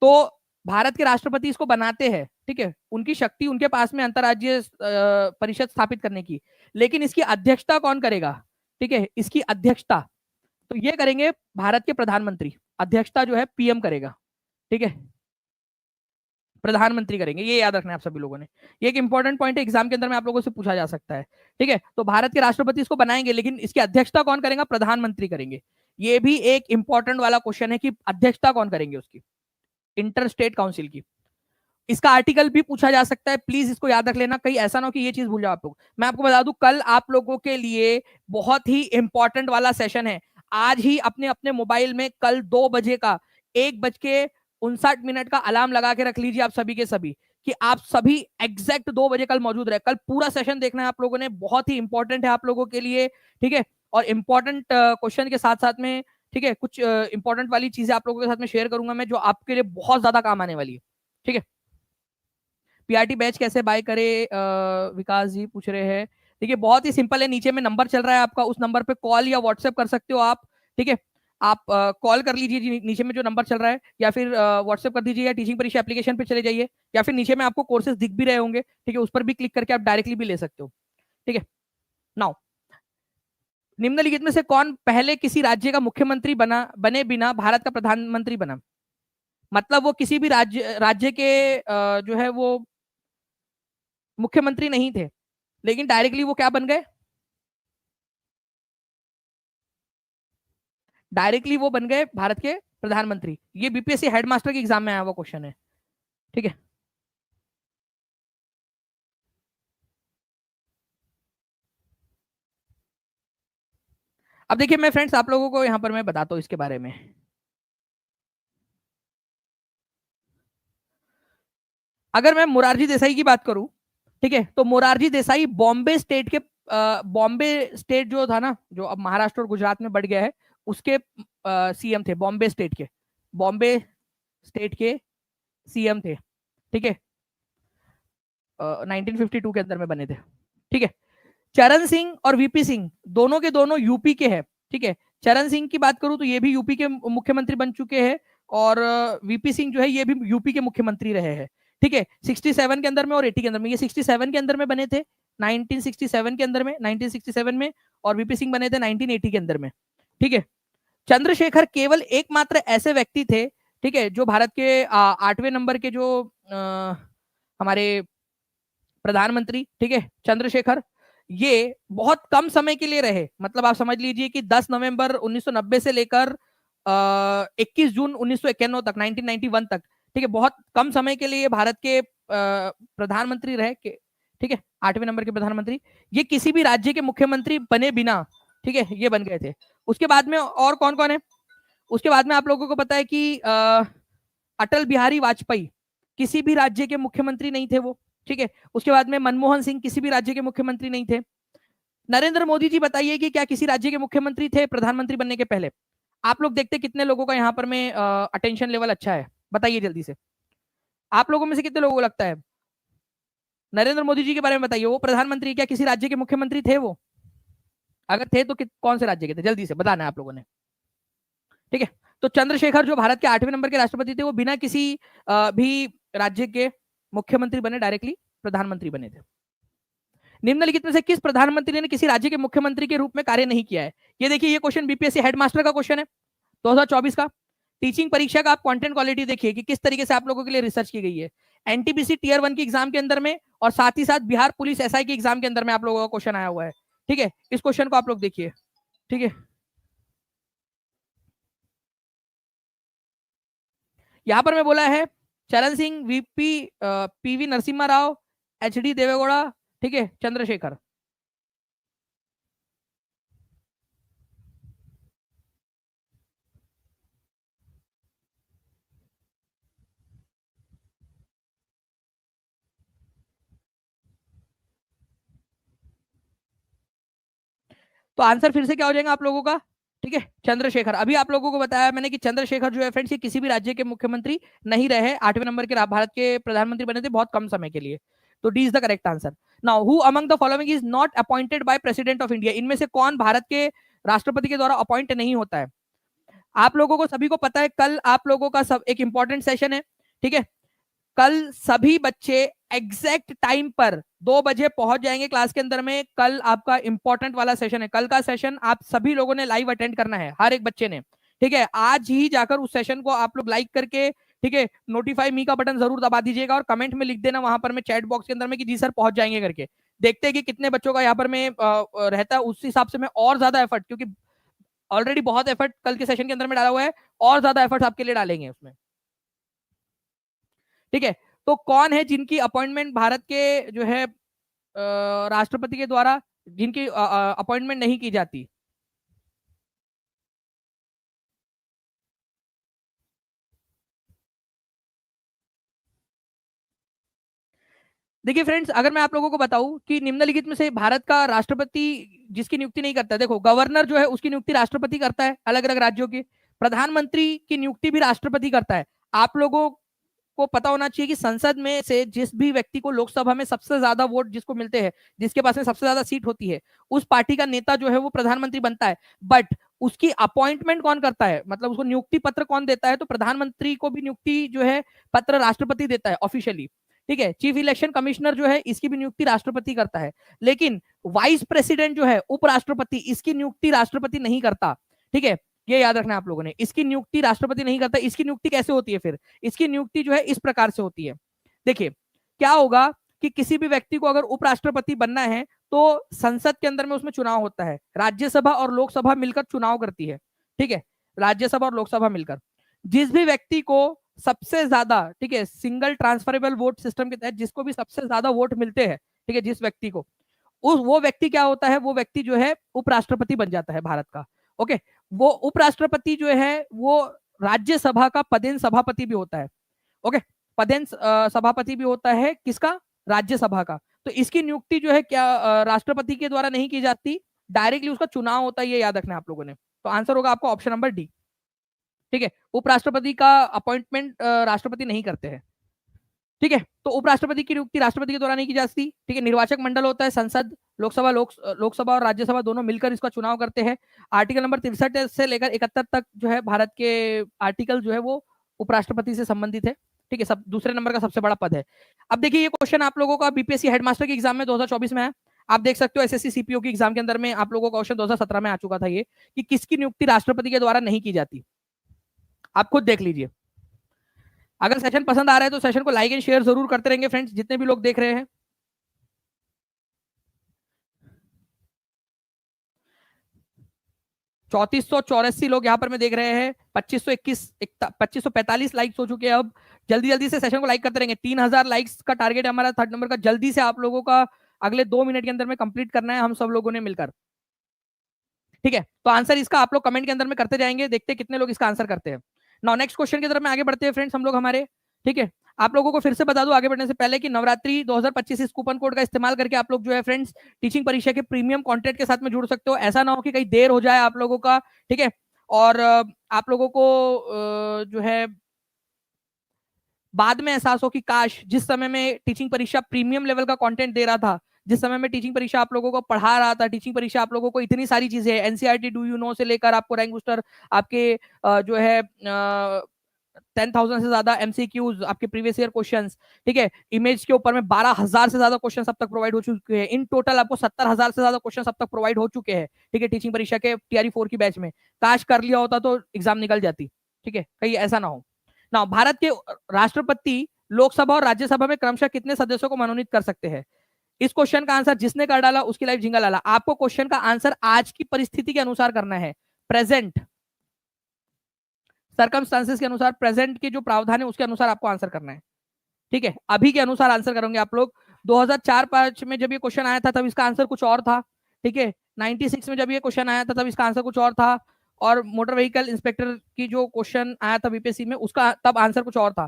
S1: तो भारत के राष्ट्रपति इसको बनाते हैं, ठीक है, उनकी शक्ति उनके पास में अंतरराज्यीय परिषद स्थापित करने की। लेकिन इसकी अध्यक्षता कौन करेगा, ठीक है, इसकी अध्यक्षता तो ये करेंगे भारत के प्रधानमंत्री, अध्यक्षता जो है पीएम करेगा, ठीक है, प्रधानमंत्री करेंगे, ये याद रखना है आप सभी लोगों ने। ये एक इंपॉर्टेंट पॉइंट है, एग्जाम के अंदर में आप लोगों से पूछा जा सकता है, ठीक है। तो भारत के राष्ट्रपति इसको बनाएंगे, लेकिन इसकी अध्यक्षता कौन करेगा, प्रधानमंत्री करेंगे। ये भी एक इंपॉर्टेंट वाला क्वेश्चन है कि अध्यक्षता कौन करेंगे उसकी, इंटर स्टेट काउंसिल की। इसका आर्टिकल भी पूछा जा सकता है, प्लीज इसको याद रख लेना, कहीं ऐसा ना हो कि ये चीज भूल जाओ आप लोग। मैं आपको बता दूं, कल आप लोगों के लिए बहुत ही इंपॉर्टेंट वाला सेशन है। आज ही अपने अपने मोबाइल में कल 2 बजे का 1:59 का अलार्म लगा के रख लीजिए आप सभी के सभी, कि आप सभी एग्जैक्ट 2 बजे कल मौजूद रहे। कल पूरा सेशन देखना है आप लोगों ने, बहुत ही इंपॉर्टेंट है आप लोगों के लिए, ठीक है। और इंपॉर्टेंट क्वेश्चन के साथ साथ में, ठीक है, कुछ इंपॉर्टेंट वाली चीजें आप लोगों के साथ में शेयर करूंगा मैं, जो आपके लिए बहुत ज्यादा काम आने वाली है, ठीक है। पीआरटी बैच कैसे बाय करे, विकास जी पूछ रहे हैं। देखिए बहुत ही सिंपल है, नीचे में नंबर चल रहा है आपका, उस नंबर पे कॉल या व्हाट्सएप कर सकते हो आप, ठीक है। आप कॉल कर लीजिए नीचे में जो नंबर चल रहा है, या फिर व्हाट्सएप कर दीजिए, या टीचिंग परीक्षा एप्लीकेशन पे चले जाइए, या फिर नीचे में आपको कोर्सेज दिख भी रहे होंगे, ठीक है, उस पर भी क्लिक करके आप डायरेक्टली भी ले सकते हो, ठीक है। नाउ, निम्नलिखित में से कौन पहले किसी राज्य का मुख्यमंत्री बने बिना भारत का प्रधानमंत्री बना? मतलब वो किसी भी राज्य के जो है वो मुख्यमंत्री नहीं थे, लेकिन डायरेक्टली वो क्या बन गए, डायरेक्टली वो बन गए भारत के प्रधानमंत्री। ये बीपीएससी हेडमास्टर के एग्जाम में आया हुआ क्वेश्चन है, ठीक है। अब देखिए मैं फ्रेंड्स आप लोगों को यहां पर मैं बताता हूं इसके बारे में। अगर मैं मोरारजी देसाई की बात करूं, ठीक है, तो मोरारजी देसाई बॉम्बे स्टेट के, बॉम्बे स्टेट जो था ना, जो अब महाराष्ट्र और गुजरात में बढ़ गया है, उसके सीएम थे, बॉम्बे स्टेट के, बॉम्बे स्टेट के सीएम थे, ठीक है। 1952 के अंदर में बने थे, ठीक है। चरण सिंह और वीपी सिंह दोनों के दोनों यूपी के हैं, ठीक है। चरण सिंह की बात करूं तो ये भी यूपी के मुख्यमंत्री बन चुके हैं, और वीपी सिंह जो है ये भी यूपी के मुख्यमंत्री रहे हैं, ठीक है। 67 के अंदर में और 80 के अंदर में, ये 67 के अंदर में बने थे, 1967 के अंदर में, 1967 में, और वीपी सिंह बने थे 1980 के अंदर में, ठीक है। चंद्रशेखर केवल एकमात्र ऐसे व्यक्ति थे, ठीक है, जो भारत के 8वें नंबर के जो हमारे प्रधानमंत्री, ठीक है, चंद्रशेखर, ये बहुत कम समय के लिए रहे। मतलब आप समझ लीजिए कि 10 नवंबर 1990 से लेकर 21 जून 1991 तक, 1991 तक, ठीक है, बहुत कम समय के लिए भारत के प्रधानमंत्री रहे के, ठीक है, 8वें नंबर के प्रधानमंत्री। ये किसी भी राज्य के मुख्यमंत्री बने बिना, ठीक है, ये बन गए थे। उसके बाद में और कौन कौन है, उसके बाद में आप लोगों को पता है कि अटल बिहारी वाजपेयी किसी भी राज्य के मुख्यमंत्री नहीं थे वो, ठीक है। उसके बाद में मनमोहन सिंह किसी भी राज्य के मुख्यमंत्री नहीं थे। नरेंद्र मोदी जी बताइए कि क्या किसी राज्य के मुख्यमंत्री थे प्रधानमंत्री बनने के पहले? आप लोग देखते कितने लोगों का यहाँ पर में अटेंशन लेवल अच्छा है, बताइए जल्दी से। आप लोगों में से कितने लोगों को लगता है? नरेंद्र मोदी जी के बारे में बताइए, वो प्रधानमंत्री क्या किसी राज्य के मुख्यमंत्री थे वो? अगर थे तो कौन से राज्य के थे, जल्दी से बताना है आप लोगों ने, ठीक है। तो चंद्रशेखर जो भारत के 8वें नंबर के राष्ट्रपति थे, वो बिना किसी भी राज्य के मुख्यमंत्री बने, डायरेक्टली प्रधानमंत्री बने थे। निम्नलिखित में से किस प्रधानमंत्री ने किसी राज्य के मुख्यमंत्री के रूप में कार्य नहीं किया है? ये देखिए, ये क्वेश्चन बीपीएससी हेडमास्टर का क्वेश्चन है 2024 का। टीचिंग परीक्षा का आप कंटेंट क्वालिटी देखिए कि किस तरीके से आप लोगों के लिए रिसर्च की गई है, एनटीपीसी टीयर 1 की एग्जाम के अंदर में, और साथ ही साथ बिहार पुलिस एसआई की एग्जाम के अंदर में आप लोगों का क्वेश्चन आया हुआ है, ठीक है। इस क्वेश्चन को आप लोग देखिए, ठीक है। यहां पर मैं बोला है Charan Singh, VP PV Narasimha Rao, H D Deve Gowda, ठीक है, चंद्रशेखर। तो आंसर फिर से क्या हो जाएगा आप लोगों का, ठीक है, चंद्रशेखर। अभी आप लोगों को बताया मैंने कि चंद्रशेखर जो है फ्रेंड्स, ये किसी भी राज्य के मुख्यमंत्री नहीं रहे, 8वें नंबर के भारत के प्रधानमंत्री बने थे बहुत कम समय के लिए। तो D is the correct answer. Now who among the following is not appointed by president of India? इनमें से कौन भारत के राष्ट्रपति के द्वारा अपॉइंट नहीं होता है? आप लोगों को सभी को पता है, कल आप लोगों का सब एक इंपॉर्टेंट सेशन है, ठीक है। कल सभी बच्चे एग्जैक्ट टाइम पर 2 बजे पहुंच जाएंगे क्लास के अंदर में। कल आपका इंपॉर्टेंट वाला सेशन है, कल का सेशन आप सभी लोगों ने लाइव अटेंड करना है, हर एक बच्चे ने, ठीक है। आज ही जाकर उस सेशन को आप लोग लाइक करके, ठीक है, नोटिफाई मी का बटन जरूर दबा दीजिएगा, और कमेंट में लिख देना वहां पर में चैट बॉक्स के अंदर में कि जी सर पहुंच जाएंगे करके। देखते हैं कि कितने बच्चों का यहाँ पर में रहता है, उस हिसाब से मैं और ज्यादा एफर्ट, क्योंकि ऑलरेडी बहुत एफर्ट कल के सेशन के अंदर में डाला हुआ है, और ज्यादा एफर्ट आपके लिए डालेंगे उसमें, ठीक है। तो कौन है जिनकी अपॉइंटमेंट भारत के जो है राष्ट्रपति के द्वारा जिनकी अपॉइंटमेंट नहीं की जाती? देखिए फ्रेंड्स, अगर मैं आप लोगों को बताऊं कि निम्नलिखित में से भारत का राष्ट्रपति जिसकी नियुक्ति नहीं करता है, देखो गवर्नर जो है उसकी नियुक्ति राष्ट्रपति करता है अलग अलग राज्यों के, प्रधानमंत्री की नियुक्ति भी राष्ट्रपति करता है। आप लोगों को पता होना चाहिए कि संसद में से जिस भी व्यक्ति को लोकसभा में सबसे ज्यादा वोट जिसको मिलते हैं, जिसके पास में सबसे ज्यादा सीट होती है, उस पार्टी का नेता जो है वो प्रधानमंत्री बनता है। बट उसकी अपॉइंटमेंट कौन करता है, मतलब उसको नियुक्ति पत्र कौन देता है? तो प्रधानमंत्री को भी नियुक्ति जो है पत्र राष्ट्रपति देता है ऑफिशियली। ठीक है, चीफ इलेक्शन कमिश्नर जो है इसकी भी नियुक्ति राष्ट्रपति करता है, लेकिन वाइस प्रेसिडेंट जो है उपराष्ट्रपति, इसकी नियुक्ति राष्ट्रपति नहीं करता। ठीक है, ये याद रखना आप लोगों ने, इसकी नियुक्ति राष्ट्रपति नहीं करता। इसकी नियुक्ति कैसे होती है फिर? इसकी नियुक्ति जो है इस प्रकार से होती है। देखिए क्या होगा कि किसी भी व्यक्ति को अगर उपराष्ट्रपति बनना है तो संसद के अंदर में उसमें चुनाव होता है, राज्यसभा और लोकसभा मिलकर चुनाव करती है। ठीक है, राज्यसभा और लोकसभा मिलकर जिस भी व्यक्ति को सबसे ज्यादा, ठीक है, सिंगल ट्रांसफरेबल वोट सिस्टम के तहत जिसको भी सबसे ज्यादा वोट मिलते हैं, ठीक है, जिस व्यक्ति को, उस वो व्यक्ति क्या होता है, वो व्यक्ति जो है उपराष्ट्रपति बन जाता है भारत का। ओके, वो उपराष्ट्रपति जो है वो राज्यसभा का पदेन सभापति भी होता है। ओके, पदेन सभापति भी होता है किसका? राज्यसभा का। तो इसकी नियुक्ति जो है क्या राष्ट्रपति के द्वारा नहीं की जाती, डायरेक्टली उसका चुनाव होता है, ये याद रखना आप लोगों ने। तो आंसर होगा आपका ऑप्शन नंबर डी। ठीक है, उपराष्ट्रपति का अपॉइंटमेंट राष्ट्रपति नहीं करते हैं। ठीक है, तो उपराष्ट्रपति की नियुक्ति राष्ट्रपति के द्वारा नहीं की जाती। ठीक है, निर्वाचक मंडल होता है संसद, लोकसभा और राज्यसभा दोनों मिलकर इसका चुनाव करते हैं। आर्टिकल नंबर 63 से लेकर 71 तक जो है भारत के आर्टिकल जो है वो उपराष्ट्रपति से संबंधित है। ठीक है, सब दूसरे नंबर का सबसे बड़ा पद है। अब देखिए ये क्वेश्चन आप लोगों का बीपीएससी हेडमास्टर के एग्जाम में 2024 में है। आप देख सकते हो एसएससी सीपीओ की एग्जाम के अंदर में आप लोगों का क्वेश्चन 2017 में आ चुका था, ये कि किसकी नियुक्ति राष्ट्रपति के द्वारा नहीं की जाती। आप खुद देख लीजिए। अगर सेशन पसंद आ रहा है तो सेशन को लाइक एंड शेयर जरूर करते रहेंगे फ्रेंड्स, जितने भी लोग देख रहे हैं। चौतीस लोग यहाँ पर मैं देख रहे हैं, 2545 लाइक्स हो चुके हैं। अब जल्दी जल्दी से सेशन को लाइक करते रहेंगे। 3000 लाइक्स का टारगेट है हमारा थर्ड नंबर का, जल्दी से आप लोगों का अगले 2 मिनट के अंदर में कंप्लीट करना है हम सब लोगों ने मिलकर। ठीक है, तो आंसर इसका आप लोग कमेंट के अंदर में करते जाएंगे, देखते हैं कितने लोग इसका आंसर करते हैं। नाउ नेक्स्ट क्वेश्चन की तरफ में आगे बढ़ते हैं फ्रेंड्स हम लोग हमारे। ठीक है, आप लोगों को फिर से बता दूं आगे बढ़ने से पहले कि नवरात्रि 2025 इस कूपन कोड का इस्तेमाल करके आप लोग जो है फ्रेंड्स टीचिंग परीक्षा के प्रीमियम कंटेंट के साथ में जुड़ सकते हो। ऐसा ना हो कि कहीं देर हो जाए आप लोगों का। ठीक है, और आप लोगों को जो है बाद में एहसास हो कि काश जिस समय में टीचिंग परीक्षा प्रीमियम लेवल का कंटेंट दे रहा था, जिस समय में टीचिंग परीक्षा आप लोगों को पढ़ा रहा था, टीचिंग परीक्षा आप लोगों को इतनी सारी चीजें एनसीईआरटी डू यू नो से लेकर आपको रैंक बूस्टर, आपके जो है 10,000 से ज्यादा एमसीक्यूज, आपके प्रीवियस ईयर क्वेश्चंस, ठीक है, इमेज के ऊपर में 12,000 से ज्यादा क्वेश्चन अब तक प्रोवाइड हो चुके हैं। इन टोटल आपको 70,000 से ज्यादा क्वेश्चन अब तक प्रोवाइड हो चुके हैं। ठीक है, टीचिंग परीक्षा के टीआरई 4 की बैच में। काश कर लिया होता तो एग्जाम निकल जाती। ठीक है, कहीं ऐसा ना हो ना। भारत के राष्ट्रपति लोकसभा और राज्यसभा में क्रमशः कितने सदस्यों को मनोनीत कर सकते हैं? इस क्वेश्चन का आंसर जिसने कर डाला उसकी लाइफ जिंगल डाला। आपको क्वेश्चन का आंसर आज की परिस्थिति के अनुसार करना है, प्रेजेंट सर्कमस्टांसेस के अनुसार, प्रेजेंट के जो प्रावधान है उसके अनुसार आपको आंसर करना है। ठीक है, अभी के अनुसार आंसर करोगे आप लोग। 2004-5 में जब ये क्वेश्चन आया था तब इसका आंसर कुछ और था। ठीक है, 96 में जब ये क्वेश्चन आया था तब इसका आंसर कुछ और था। और मोटर व्हीकल इंस्पेक्टर की जो क्वेश्चन आया था बीपीएससी में उसका तब आंसर कुछ और था।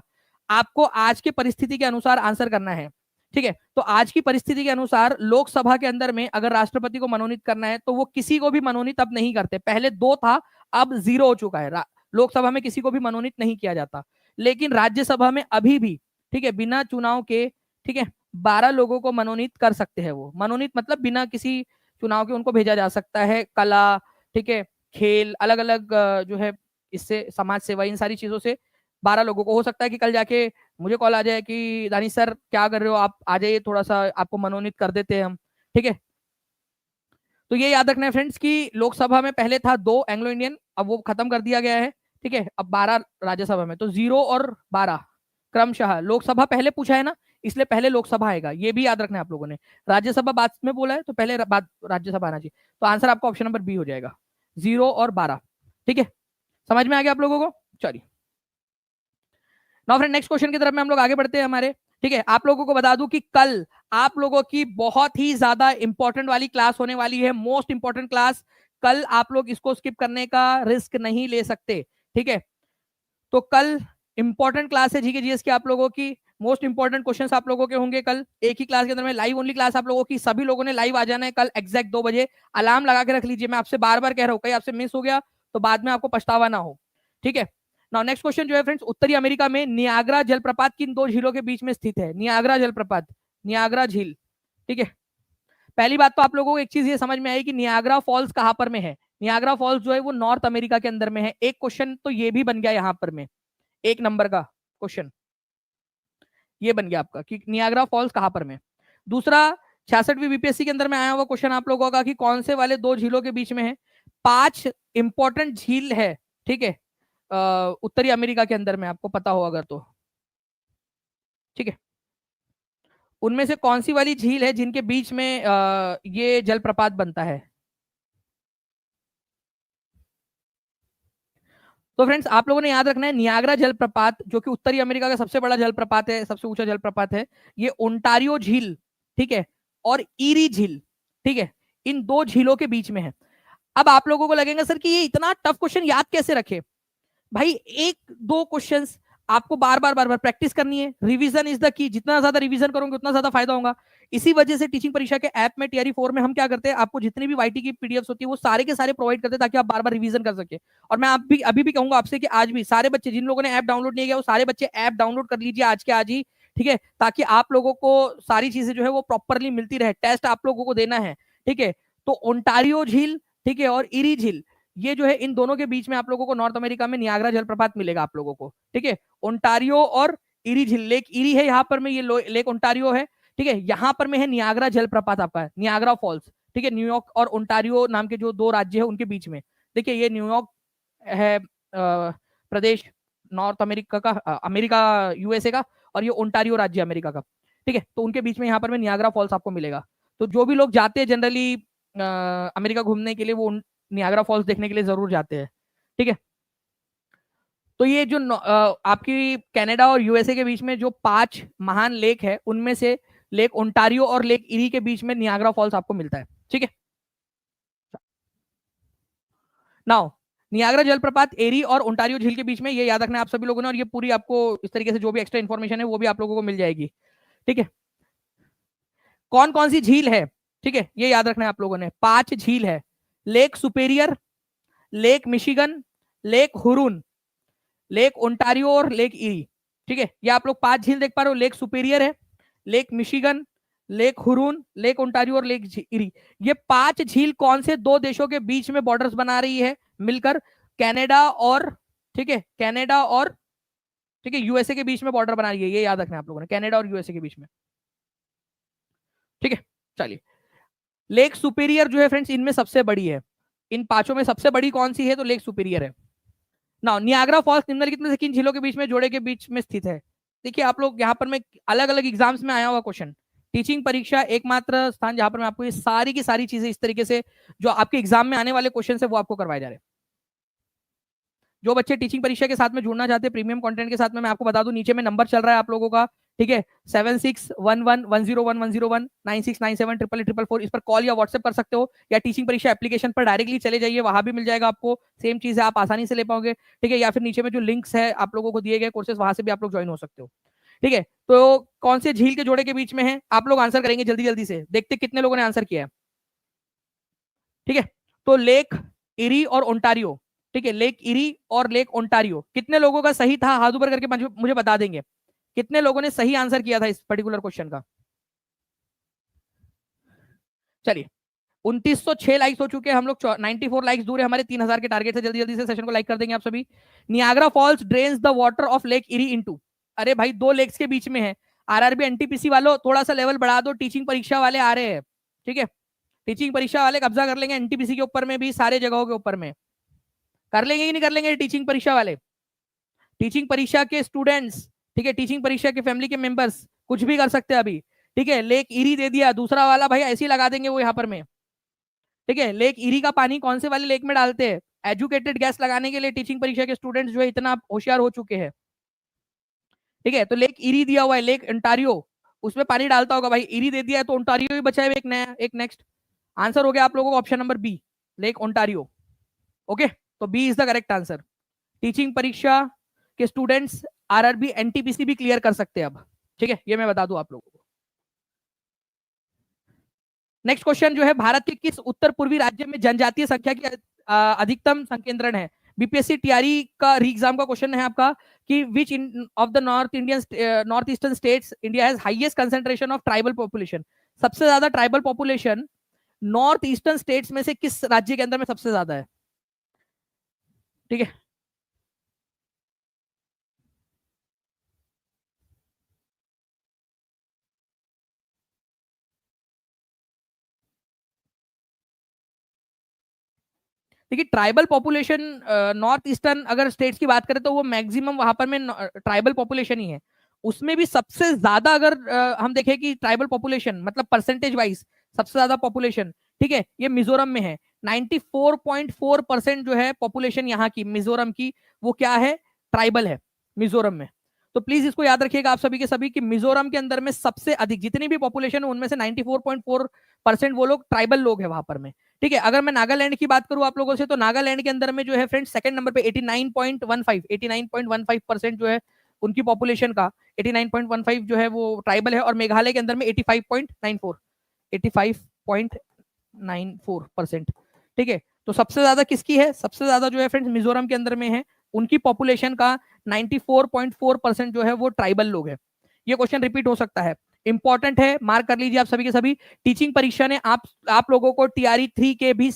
S1: आपको आज के परिस्थिति के अनुसार आंसर करना है। ठीक है, तो आज की परिस्थिति के अनुसार लोकसभा के अंदर में अगर राष्ट्रपति को मनोनीत करना है तो वो किसी को भी मनोनीत अब नहीं करते। पहले 2 था, अब 0 हो चुका है। लोकसभा में किसी को भी मनोनीत नहीं किया जाता, लेकिन राज्यसभा में अभी भी, ठीक है, बिना चुनाव के, ठीक है, 12 लोगों को मनोनीत कर सकते हैं। वो मनोनीत मतलब बिना किसी चुनाव के उनको भेजा जा सकता है। कला, ठीक है, खेल, अलग अलग जो है इससे समाज सेवा, इन सारी चीजों से 12 लोगों को। हो सकता है कि कल जाके मुझे कॉल आ जाए कि दानिश सर क्या कर रहे हो, आप आ जाइए, थोड़ा सा आपको मनोनीत कर देते हैं हम। ठीक है, तो ये याद रखना है फ्रेंड्स कि लोकसभा में पहले था 2 एंग्लो इंडियन, अब वो खत्म कर दिया गया है। ठीक है, अब 12 राज्यसभा में, तो 0 और 12 क्रमशः। लोकसभा पहले पूछा है ना, इसलिए पहले लोकसभा आएगा, ये भी याद रखना है आप लोगों ने। राज्यसभा बाद में बोला है तो पहले राज्यसभा आना चाहिए। तो आंसर आपका ऑप्शन नंबर बी हो जाएगा, 0 और 12। ठीक है, समझ में आ गया आप लोगों को? चलिए नाउ फ्रेंड नेक्स्ट क्वेश्चन की तरफ में हम लोग आगे बढ़ते हैं हमारे। ठीक है, आप लोगों को बता दूं कि कल आप लोगों की बहुत ही ज्यादा इंपॉर्टेंट वाली क्लास होने वाली है, मोस्ट इंपॉर्टेंट क्लास। कल आप लोग इसको स्किप करने का रिस्क नहीं ले सकते। ठीक है, तो कल इंपॉर्टेंट क्लास है जीके जीएस की आप लोगों की। मोस्ट इंपॉर्टेंट क्वेश्चंस आप लोगों के होंगे कल एक ही क्लास के अंदर में। लाइव ओनली क्लास आप लोगों की, सभी लोगों ने लाइव आ जाना है कल एग्जैक्ट 2 बजे। अलार्म लगा के रख लीजिए, मैं आपसे बार बार कह रहा हूं, कहीं आपसे मिस हो गया तो बाद में आपको पछतावा ना हो। ठीक है, नाउ नेक्स्ट क्वेश्चन जो है फ्रेंड्स, उत्तरी अमेरिका में नियाग्रा जलप्रपात किन दो झीलों के बीच में स्थित है? नियाग्रा जलप्रपात, नियाग्रा झील। ठीक है, पहली बात तो आप लोगों को एक चीज ये समझ में आई कि नियाग्रा फॉल्स कहां पर में है। नियाग्रा फॉल्स जो है वो नॉर्थ अमेरिका के अंदर में है। एक क्वेश्चन तो ये भी बन गया यहां पर में, 1 नंबर का क्वेश्चन ये बन गया आपका कि नियाग्रा फॉल्स कहां पर में। दूसरा, 66वीं बीपीएससी के अंदर में आया हुआ क्वेश्चन आप लोगों का कि कौन से वाले दो झीलों के बीच में है? 5 इंपॉर्टेंट झील है। ठीक है, उत्तरी अमेरिका के अंदर में, आपको पता हो अगर तो। ठीक है, उनमें से कौन सी वाली झील है जिनके बीच में ये जलप्रपात बनता है? तो फ्रेंड्स आप लोगों ने याद रखना है, नियाग्रा जलप्रपात जो कि उत्तरी अमेरिका का सबसे बड़ा जलप्रपात है, सबसे ऊंचा जलप्रपात है, ये ओंटारियो झील, ठीक है, और ईरी झील, ठीक है, इन दो झीलों के बीच में है। अब आप लोगों को लगेगा सर कि ये इतना टफ क्वेश्चन याद कैसे रखे? भाई एक दो क्वेश्चंस आपको बार बार बार बार प्रैक्टिस करनी है। रिवीजन इज द की, जितना ज्यादा रिवीजन करोगे उतना ज्यादा फायदा होगा। इसी वजह से टीचिंग परीक्षा के ऐप में टीआरई 4 में हम क्या करते हैं, आपको जितनी भी वाईटी की पीडीएफ होती है वो सारे के सारे प्रोवाइड करते हैं ताकि आप बार बार रिवीजन कर सके। और मैं आप भी अभी भी कहूंगा आपसे कि आज भी सारे बच्चे जिन लोगों ने ऐप डाउनलोड नहीं किया वो सारे बच्चे ऐप डाउनलोड कर लीजिए आज के आज ही। ठीक है, ताकि आप लोगों को सारी चीजें जो है वो प्रॉपरली मिलती रहे। टेस्ट आप लोगों को देना है। ठीक है, तो ओंटारियो झील, ठीक है, और इरी झील, ये जो है इन दोनों के बीच में आप लोगों को नॉर्थ अमेरिका में नियाग्रा जलप्रपात मिलेगा आप लोगों को। ठीक है, ओंटारियो और इरी झील, लेक इरी है यहाँ पर में, ये लेक ओंटारियो है। ठीक है, यहाँ पर में है नियाग्रा जलप्रपात आपका, नियाग्रा फॉल्स। ठीक है, न्यूयॉर्क और ओंटारियो नाम के जो दो राज्य है उनके बीच में। देखिए ये न्यूयॉर्क है प्रदेश नॉर्थ अमेरिका का, अमेरिका यूएसए का, और ये ओंटारियो राज्य अमेरिका का। ठीक है, तो उनके बीच में यहाँ पर में नियाग्रा फॉल्स आपको मिलेगा। तो जो भी लोग जाते हैं जनरली अमेरिका घूमने के लिए वो नियाग्रा फॉल्स देखने के लिए जरूर जाते हैं। ठीक है, तो ये जो आपकी कनाडा और यूएसए के बीच में जो 5 महान लेक है उनमें से लेक ओंटारियो और लेक इरी के बीच में नियाग्रा फॉल्स आपको मिलता है। ठीक है, नाउ नियाग्रा जलप्रपात एरी और ओंटारियो झील के बीच में, ये याद रखना है आप सभी लोगों ने, और ये पूरी आपको इस तरीके से जो भी एक्स्ट्रा इन्फॉर्मेशन है वो भी आप लोगों को मिल जाएगी। ठीक है, कौन कौन सी झील है? ठीक है, ये याद रखना है आप लोगों ने, 5 झील है। Lake superior, lake Michigan, lake Hurun, lake Ontario और लेक इरी। ठीक है, ये आप लोग 5 झील देख पा रहे हो। लेक सुपेरियर है, lake Michigan, lake Hurun, lake Ontario और लेक इरी। ये 5 झील कौन से दो देशों के बीच में बॉर्डर्स बना रही है मिलकर? कनाडा और, ठीक है, कनाडा और, ठीक है, यूएसए के बीच में बॉर्डर बना रही है। ये याद रखना है आप लोगों ने, कनाडा और यूएसए के बीच में। ठीक है, चलिए, लेक सुपेरियर जो है फ्रेंड्स इनमें सबसे बड़ी है। इन पांचों में सबसे बड़ी कौन सी है? तो लेक सुपेरियर है। ना नियाग्रा फॉल्स निम्नलिखित में से किन झीलों के बीच में, जोड़े के बीच में स्थित है? देखिए आप लोग यहाँ पर मैं अलग अलग एग्जाम्स में आया हुआ क्वेश्चन, टीचिंग परीक्षा एकमात्र स्थान जहां पर मैं आपको ये सारी की सारी चीजें इस तरीके से जो आपके एग्जाम में आने वाले क्वेश्चन है वो आपको करवाए जा रहे हैं। जो बच्चे टीचिंग परीक्षा के साथ में जुड़ना चाहते हैं प्रीमियम कंटेंट के साथ में, मैं आपको बता दूं नीचे में नंबर चल रहा है आप लोगों का। ठीक है, 7611101101 96978844, इस पर कॉल या व्हाट्सएप कर सकते हो, या टीचिंग परीक्षा एप्लीकेशन पर डायरेक्टली चले जाइए, वहां भी मिल जाएगा आपको। सेम चीज है, आप आसानी से ले पाओगे। ठीक है, या फिर नीचे में जो लिंक्स है आप लोगों को दिए गए कोर्सेज, वहां से भी आप लोग ज्वाइन हो सकते हो। ठीक है, तो कौन से झील के जोड़े के बीच में है? आप लोग आंसर करेंगे जल्दी जल्दी से, देखते कितने लोगों ने आंसर किया है। ठीक है, तो लेक इरी और ओंटारियो। ठीक है, लेक इरी और लेक ओंटारियो, कितने लोगों का सही था? हाथ ऊपर करके मुझे बता देंगे कितने लोगों ने सही आंसर किया था इस पर्टिकुलर क्वेश्चन का। चलिए, 2906 लाइक्स हो चुके हैं हम लोग, 94 लाइक्स दूर है हमारे 3000 के टारगेट से। जल्दी जल्दी से सेशन को लाइक कर देंगे आप सभी। Niagara Falls drains the water of lake eri into, अरे भाई दो लेक्स के बीच में है। आरआरबी एनटीपीसी वालों थोड़ा सा लेवल बढ़ा दो, टीचिंग परीक्षा वाले आ रहे हैं। ठीक है, टीचिंग परीक्षा वाले कब्जा कर लेंगे एनटीपीसी के ऊपर में भी, सारे जगहों के ऊपर में कर लेंगे कि नहीं कर लेंगे टीचिंग परीक्षा वाले? टीचिंग परीक्षा के स्टूडेंट्स, ठीक है, टीचिंग परीक्षा के फैमिली के मेंबर्स कुछ भी कर सकते हैं अभी। ठीक है, लेक इरी दे दिया, दूसरा वाला भाई ऐसे ही लगा देंगे वो यहाँ पर में। ठीक है, लेक इरी का पानी कौन से वाले लेक में डालते हैं? एजुकेटेड गैस लगाने के लिए टीचिंग परीक्षा के स्टूडेंट्स जो है इतना होशियार हो चुके हैं। ठीक है, तो लेक इरी दिया हुआ है, लेक ओंटारियो, उसमें पानी डालता होगा भाई, इरी दे दिया है तो ओंटारियो ही बचा है, एक नया, एक नेक्स्ट आंसर हो गया आप लोगों को option number B, lake Ontario. Okay, तो B is the correct answer. Teaching परीक्षा के स्टूडेंट्स आरआरबी एनटीपीसी भी क्लियर कर सकते हैं अब, ठीक है, ये मैं बता दूं आप लोगों को। नेक्स्ट क्वेश्चन जो है, भारत के किस उत्तर पूर्वी राज्य में जनजातीय संख्या की अधिकतम संकेंद्रण है? बीपीएससी टीआरई का री एग्जाम का क्वेश्चन है आपका कि विच of the north eastern states India has highest concentration of tribal population? सबसे ज्यादा tribal population north eastern states में से किस राज्य के अंदर में सबसे ज्यादा है? ठीक है, देखिए ट्राइबल पॉपुलेशन नॉर्थ ईस्टर्न अगर स्टेट्स की बात करें तो वो मैक्सिमम वहां पर में ट्राइबल पॉपुलेशन ही है। उसमें भी सबसे ज्यादा अगर हम देखें कि ट्राइबल पॉपुलेशन मतलब परसेंटेज वाइज सबसे ज्यादा पॉपुलेशन, ठीक है, ये मिजोरम में है। 94.4% जो है पॉपुलेशन यहाँ की मिजोरम की, वो क्या है, ट्राइबल है मिजोरम में। तो प्लीज इसको याद रखिएगा आप सभी के सभी कि मिजोरम के अंदर में सबसे अधिक जितनी भी पॉपुलेशन है उनमें से 94.4% वो लोग ट्राइबल लोग हैं वहां पर में। ठीक है, अगर मैं नागालैंड की बात करूं आप लोगों से, तो नागालैंड के अंदर में जो है फ्रेंड्स सेकंड नंबर पे 89.15 जो है उनकी पॉपुलेशन का 89.15 जो है वो ट्राइबल है, और मेघालय के अंदर में 85.94 ठीक है। तो सबसे ज्यादा किसकी है, सबसे ज्यादा जो है फ्रेंड्स मिजोरम के अंदर में है, उनकी पॉपुलेशन का 94.4% जो है वो ट्राइबल लोग है। ये क्वेश्चन रिपीट हो सकता है, इंपॉर्टेंट है, मार्क कर लीजिए आप सभी के सभी। टीचिंग परीक्षा ने आप लोगों को टीआरई 3 के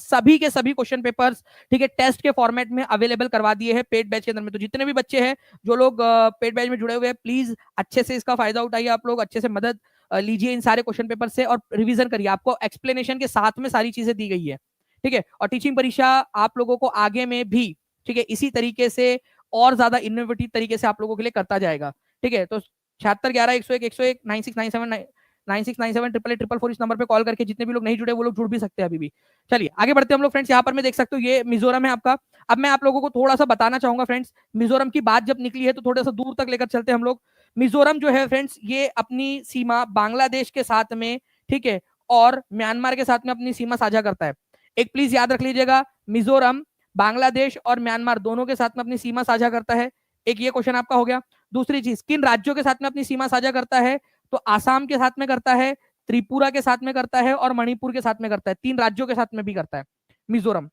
S1: सभी क्वेश्चन पेपर्स, ठीक है, टेस्ट के फॉर्मेट में अवेलेबल करवा दिए हैं पेड बैच के अंदर में। तो जितने भी बच्चे हैं जो लोग पेड बैच में जुड़े हुए हैं, प्लीज अच्छे से इसका फायदा उठाइए, आप लोग अच्छे से मदद लीजिए इन सारे क्वेश्चन पेपर से और रिवीजन करिए। आपको एक्सप्लेनेशन के साथ में सारी चीजें दी गई है, ठीक है। और टीचिंग परीक्षा आप लोगों को आगे में भी, ठीक है, इसी तरीके से और ज्यादा इनोवेटिव तरीके से आप लोगों के लिए करता जाएगा, ठीक है। तो 7611 101 101 9697 969788844 इस नंबर पे कॉल करके जितने भी लोग नहीं जुड़े वो लोग जुड़ भी सकते हैं अभी भी। चलिए आगे बढ़ते हैं हम लोग फ्रेंड्स। यहाँ पर मैं देख सकते हो ये मिजोरम है आपका। अब मैं आप लोगों को थोड़ा सा बताना चाहूंगा फ्रेंड्स, मिजोरम की बात जब निकली है तो थोड़ा सा दूर तक लेकर चलते हैं हम लोग। मिजोरम जो है फ्रेंड्स ये अपनी सीमा बांग्लादेश के साथ में, ठीक है, और म्यांमार के साथ में अपनी सीमा साझा करता है। एक प्लीज याद रख लीजिएगा, मिजोरम बांग्लादेश और म्यांमार दोनों के साथ में अपनी सीमा साझा करता है। एक ये क्वेश्चन आपका हो गया। दूसरी चीज, किन राज्यों के साथ में अपनी सीमा साझा करता है, तो आसाम के साथ में करता है, त्रिपुरा के साथ में करता है और मणिपुर के साथ में करता है। 3 राज्यों के साथ में भी करता है मिजोरम,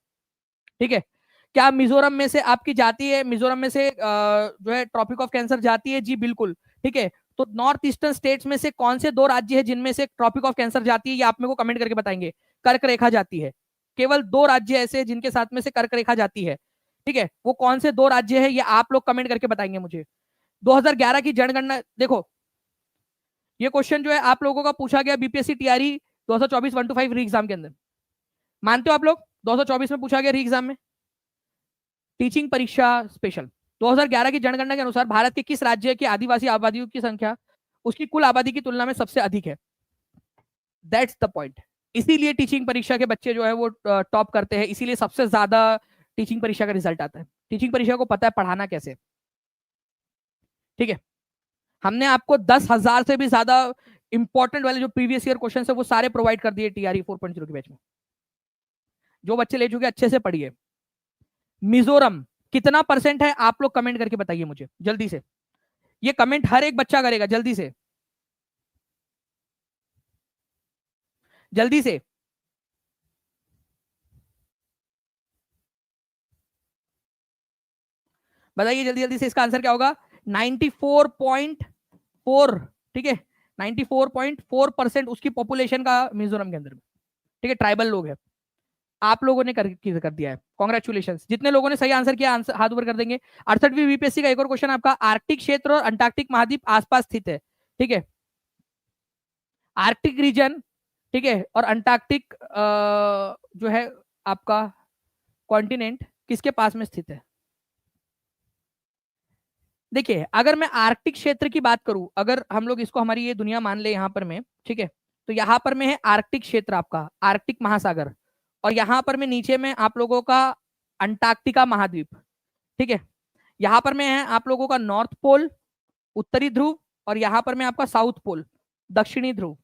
S1: ठीक है। क्या मिजोरम में से आपकी जाती है, मिजोरम में से जो है ट्रॉपिक ऑफ कैंसर जाती है? जी बिल्कुल, ठीक है। तो नॉर्थ ईस्टर्न स्टेट्स में से कौन से 2 राज्य है जिनमें से ट्रॉपिक ऑफ कैंसर जाती है, ये आप मेरे को कमेंट करके बताएंगे। कर्क रेखा जाती है, केवल 2 राज्य ऐसे हैं जिनके साथ में से कर्क रेखा जाती है, ठीक है। वो कौन से 2 राज्य है ये आप लोग कमेंट करके बताएंगे मुझे। 2011 की जनगणना देखो, ये क्वेश्चन जो है आप लोगों का पूछा गया बीपीएससी टीआरई 2024 1 to 5 री एग्जाम के अंदर। मानते हो आप लोग 2024 में पूछा गया री एग्जाम में, टीचिंग परीक्षा स्पेशल। 2011 की जनगणना के अनुसार भारत के किस राज्य की आदिवासी आबादियों की संख्या उसकी कुल आबादी की तुलना में सबसे अधिक है? That's the point. इसीलिए टीचिंग परीक्षा के बच्चे जो है वो टॉप करते हैं, इसीलिए सबसे ज्यादा टीचिंग परीक्षा का रिजल्ट आता है। टीचिंग परीक्षा को पता है पढ़ाना कैसे, ठीक है। हमने आपको 10,000 से भी ज्यादा इंपॉर्टेंट वाले जो प्रीवियस ईयर क्वेश्चन है वो सारे प्रोवाइड कर दिए टीआरई 4.0 के बैच में। जो बच्चे ले चुके अच्छे से पढ़िए। मिजोरम कितना परसेंट है आप लोग कमेंट करके बताइए मुझे जल्दी से। ये कमेंट हर एक बच्चा करेगा, जल्दी से जल्दी से। बताइए जल्दी जल्दी से, इसका आंसर क्या होगा? 94.4, ठीक है, 94.4% उसकी पॉपुलेशन का मिजोरम के अंदर में, ठीक है, ट्राइबल लोग है। आप लोगों ने कर दिया है, कॉन्ग्रेचुलेशन। जितने लोगों ने सही आंसर किया आंसर हाथ ऊपर कर देंगे। 68वीं बीपीएससी का एक और क्वेश्चन आपका, आर्कटिक क्षेत्र और अंटार्कटिक महाद्वीप आसपास स्थित है, ठीक है। आर्कटिक रीजन, ठीक है, और अंटार्कटिक जो है आपका कॉन्टिनेंट किसके पास में स्थित है? देखिए अगर मैं आर्कटिक क्षेत्र की बात करूं, अगर हम लोग इसको हमारी ये दुनिया मान ले यहाँ पर में, ठीक है, तो यहाँ पर में है आर्कटिक क्षेत्र आपका, आर्कटिक महासागर, और यहाँ पर में नीचे में आप लोगों का अंटार्कटिका महाद्वीप, ठीक है। यहाँ पर में है आप लोगों का नॉर्थ पोल, उत्तरी ध्रुव, और यहां पर मैं आपका साउथ पोल, दक्षिणी ध्रुव।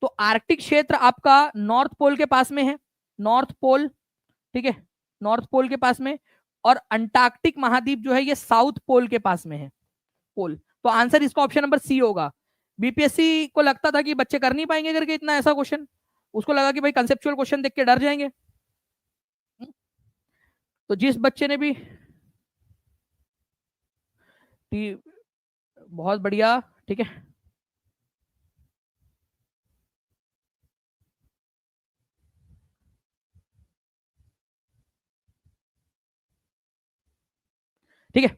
S1: तो आर्कटिक क्षेत्र आपका नॉर्थ पोल के पास में है, नॉर्थ पोल, ठीक है, नॉर्थ पोल के पास में। और अंटार्कटिक महाद्वीप जो है ये साउथ पोल के पास में है, पोल। तो आंसर इसका ऑप्शन नंबर सी होगा। बीपीएससी को लगता था कि बच्चे कर नहीं पाएंगे करके इतना ऐसा क्वेश्चन, उसको लगा कि भाई कंसेप्चुअल क्वेश्चन देख के डर जाएंगे। तो जिस बच्चे ने भी बहुत बढ़िया, ठीक है। ठीक है,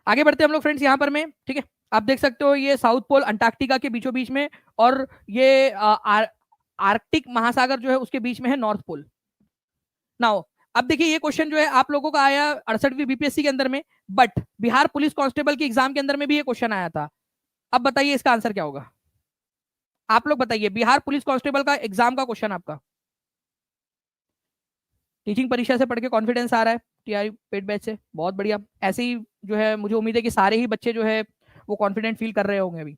S1: आगे बढ़ते हैं हम लोग फ्रेंड्स यहाँ पर में, ठीक है। आप देख सकते हो ये साउथ पोल अंटार्कटिका के बीचों बीच में, और ये आर्कटिक महासागर जो है उसके बीच में है नॉर्थ पोल। नाउ अब देखिए ये क्वेश्चन जो है आप लोगों का आया 68वीं बीपीएससी के अंदर में, बट बिहार पुलिस कांस्टेबल के एग्जाम के अंदर में भी ये क्वेश्चन आया था। अब बताइए इसका आंसर क्या होगा, आप लोग बताइए, बिहार पुलिस कांस्टेबल का एग्जाम का क्वेश्चन आपका। टीचिंग परीक्षा से पढ़ के कॉन्फिडेंस आ रहा है, टीआरई पेड बैच से, बहुत बढ़िया। ऐसे ही जो है मुझे उम्मीद है कि सारे ही बच्चे जो है वो कॉन्फिडेंट फील कर रहे होंगे अभी।